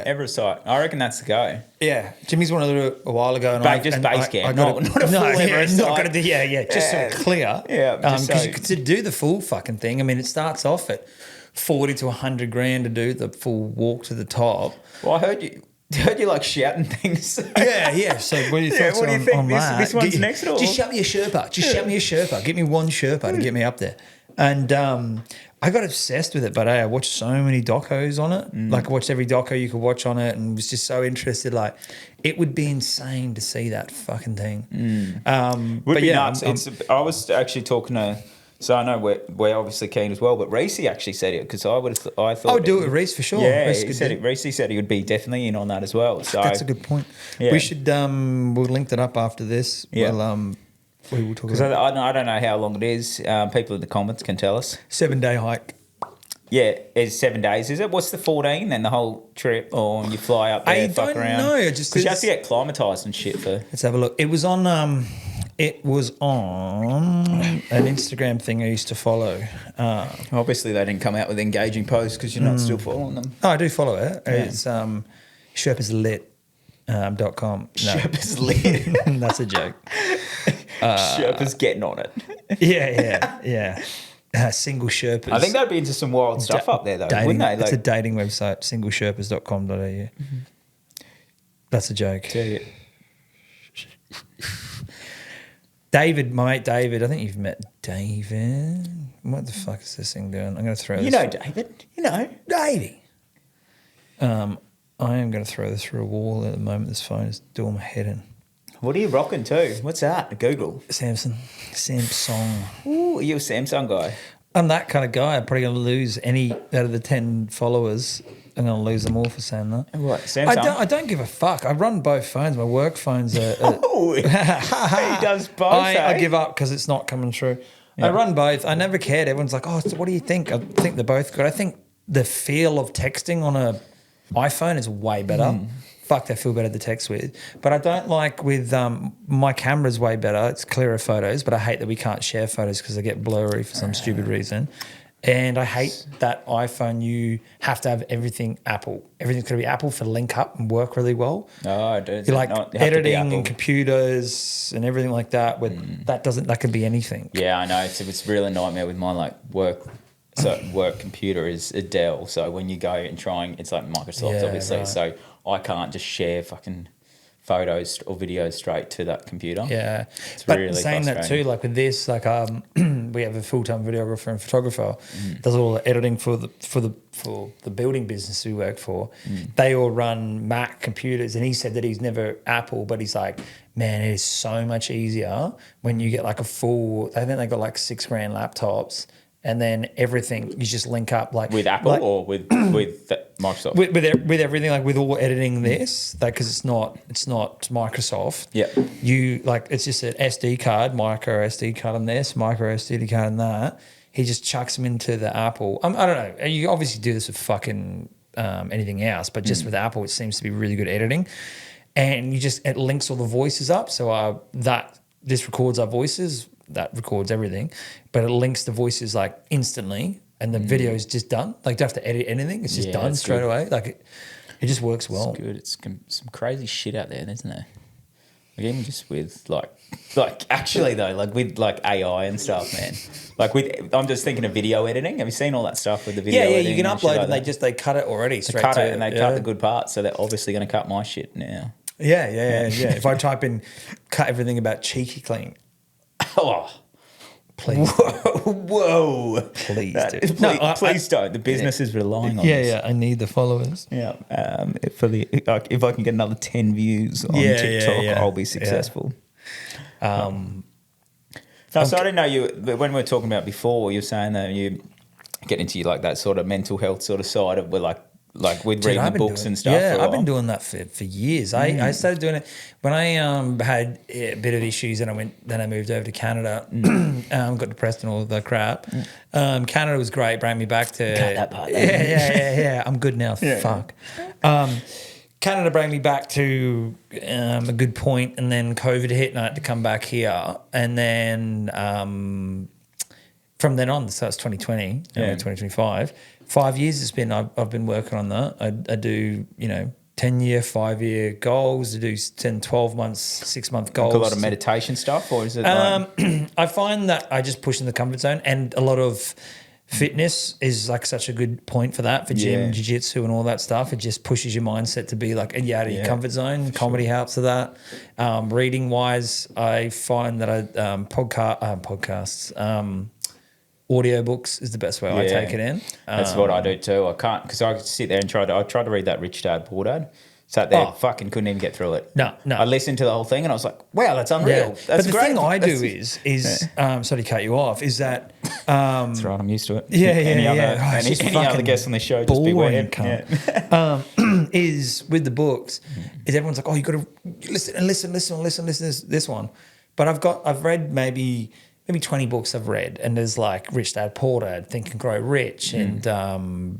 Everest site. I reckon that's the go.
Yeah. Jimmy's wanted to do it a while ago. And
base camp. Not a full Everest site.
Not going to do, just sort of clear.
Yeah.
Because to do the full fucking thing, I mean, it starts off at 40 to 100 grand to do the full walk to the top.
Well, I heard you like shouting things.
Yeah. So what are your thoughts on that?
This one's next door.
Just shout me a Sherpa. Get me one Sherpa to get me up there. And I got obsessed with it, but I watched so many docos on it. Like I watched every doco you could watch on it and was just so interested. Like it would be insane to see that fucking thing.
Would be nuts. I was actually talking to... So I know we're obviously keen as well, but Reese actually said it because I thought
I would do it with Reese for sure.
Yeah, Reese said he would be definitely in on that as well. So
that's a good point. Yeah. We should we'll link that up after this.
Yeah.
We will talk
because I don't know how long it is. People in the comments can tell us.
7-day hike.
Yeah, it's 7 days, is it? What's the 14? Then the whole trip, or you fly up there, fuck around? I don't know. Because you have to get acclimatised and shit for.
Let's have a look. It was on an Instagram thing I used to follow.
Obviously, they didn't come out with engaging posts because you're not still following them.
Oh, I do follow it. Yeah. It's sherpaslit.com. No.
Sherpa's lit.
That's a joke.
Sherpa's getting on it.
Yeah. Single Sherpas.
I think they'd be into some wild stuff up there, though, wouldn't they?
It's a dating website, singlesherpas.com.au. Mm-hmm. That's a joke. David, my mate David, I think you've met David. What the fuck is this thing doing? I'm going to throw this.
You know David. You know.
Davey. I am going to throw this through a wall at the moment. This phone is doing my head in.
What are you rocking to? What's that? Google.
Samsung.
Ooh, are you a Samsung guy?
I'm that kind of guy. I'm probably going to lose any out of the 10 followers. I'm going to lose them all for saying that.
What, Samsung?
I don't give a fuck. I run both phones. My work phones are...
he does both,
I give up because it's not coming through. I run both. I never cared. Everyone's like, oh, so what do you think? I think they're both good. I think the feel of texting on a iPhone is way better. Fuck, they feel better to text with. But I don't like with my camera's way better. It's clearer photos, but I hate that we can't share photos because they get blurry for some stupid reason. And I hate that iPhone, you have to have everything Apple. Everything's got to be Apple for link up and work really well.
Oh, dude.
You like editing and computers and everything like that. That can be anything.
Yeah, I know. It's really a nightmare with my like work. So work computer is a Dell. So when you go and trying, it's like Microsoft, obviously. Right. So I can't just share fucking photos or videos straight to that computer.
Yeah,
it's
but
really
saying that too, like with this, like we have a full-time videographer and photographer does all the editing for the building business we work for. They all run Mac computers, and he said that he's never Apple, but he's like, man, it is so much easier when you get like a full. I think they got like $6,000 laptops. And then everything you just link up like
with Apple or with Microsoft
with everything, like with all editing this, like because it's not Microsoft.
Yeah,
you like it's just an SD card, micro SD card on this, micro SD card on that. He just chucks them into the Apple. I don't know. You obviously do this with fucking anything else, but just with Apple, it seems to be really good editing. And it links all the voices up, so this records our voices. That records everything, but it links the voices like instantly, and the video is just done. Like, don't have to edit anything; it's just done straight away. Like, it just works well.
It's good. It's some crazy shit out there, isn't there? Like, even just with like actually though, like with like AI and stuff, man. Like I'm just thinking of video editing. Have you seen all that stuff with the video?
Yeah,
editing
you can upload
like
and they cut it already straight
cut
to
it, and they cut the good parts. So they're obviously going to cut my shit now.
Yeah. If I type in cut everything about cheeky clean.
Oh,
please!
Whoa!
Please,
please don't. The business is relying on this.
Yeah. I need the followers.
Yeah. If I can get another 10 views on TikTok, I'll be successful. So I didn't know you. When we were talking about before, you were saying that you get into like that sort of mental health sort of side of like with reading the books and stuff.
Yeah, I've been doing that for years. I started doing it when I had a bit of issues, and I moved over to Canada. Got depressed and all the crap. Canada was great, brought me back to
cut that part.
Yeah. I'm good now. Yeah. Fuck. Canada brought me back to a good point, and then COVID hit, and I had to come back here, and then from then on, so it's 2020, 2025. 5 years it's been. I've been working on that. I do 10-year, 5-year goals. I do 10, 12 months, 6-month goals.
Like a lot of meditation stuff, or is it?
I find that I just push in the comfort zone, and a lot of fitness is like such a good point for that, for gym, jiu-jitsu and all that stuff. It just pushes your mindset to be like out of your comfort zone. Comedy helps with that. Reading wise, I find that podcasts. Audiobooks is the best way I take it in.
That's what I do too. I can't, because I sit there and try to read that Rich Dad Poor Dad. Sat there, fucking couldn't even get through it.
No.
I listened to the whole thing and I was like, wow, that's unreal. That's
but the
great.
thing I do is sorry to cut you off, is that
that's right, I'm used to it.
Any
other guests on this show, just beware.
Is with the books, is everyone's like, oh, you got to listen to this one. But I've read maybe 20 books I've read, and there's like Rich Dad, Poor Dad, Think and Grow Rich, and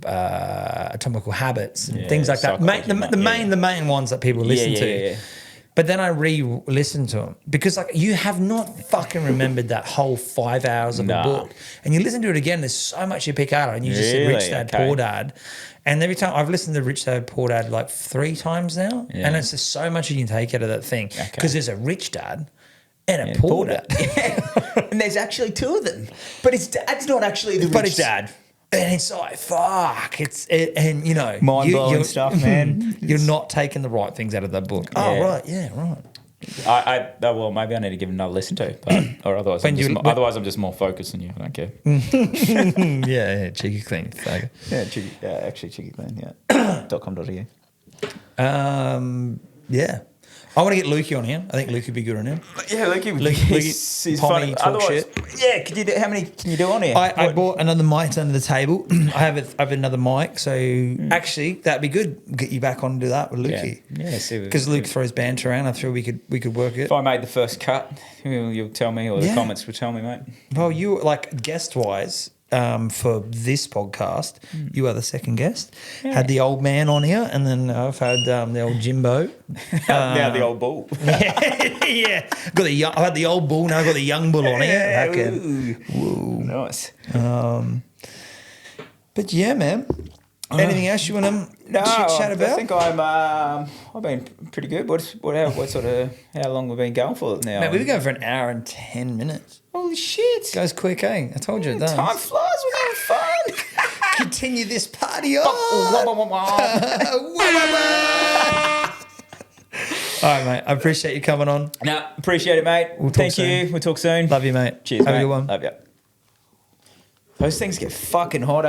Atomical Habits and things like that. The main ones that people listen to. Yeah. But then I re-listen to them because like you have not fucking remembered that whole 5 hours of a book, and you listen to it again. There's so much you pick out, and you just said Rich Dad, Poor Dad, and every time I've listened to Rich Dad, Poor Dad like 3 times now, and it's just so much you can take out of that thing because there's a rich dad and a poor dad.
And there's actually 2 of them. But his dad's not actually the rich dad.
And it's like, fuck.
Mind-blowing stuff, man.
You're not taking the right things out of that book.
Yeah.
Oh, right. Yeah, right.
Well, maybe I need to give it another listen to, or otherwise I'm just more focused on you. I don't care.
Yeah, cheeky clean.
Cheeky clean, yeah. .com.au.
Yeah. I want to get Lukey on here. I think Luke would be good on here.
Yeah,
He's
funny.
talk
Otherwise,
shit.
yeah, how many can you do on here?
I bought another mic under the table. I have another mic, so actually that'd be good. Get you back on to that with Lukey.
Yeah, see.
Because Luke throws banter around. I feel we could work it.
If I made the first cut, you'll tell me, or the comments will tell me, mate.
Well, you like guest wise. For this podcast, you are the second guest. Yeah. Had the old man on here, and then I've had the old Jimbo.
Now the old bull.
yeah. I had the old bull. Now I've got the young bull on here.
Ooh. Nice.
But yeah, man. Anything else you want to chat about?
I think I've been pretty good. What sort of how long we've been going for now?
Man, we've been going for an hour and 10 minutes.
Holy shit!
Goes quick, eh? I told you it does.
Time flies. We're having fun.
Continue this party on. All right, mate. I appreciate you coming on.
No, appreciate it, mate. Thank you. We'll talk soon.
Love you, mate.
Cheers,
Have
mate.
a good one.
Love you. Those things get fucking hot, eh?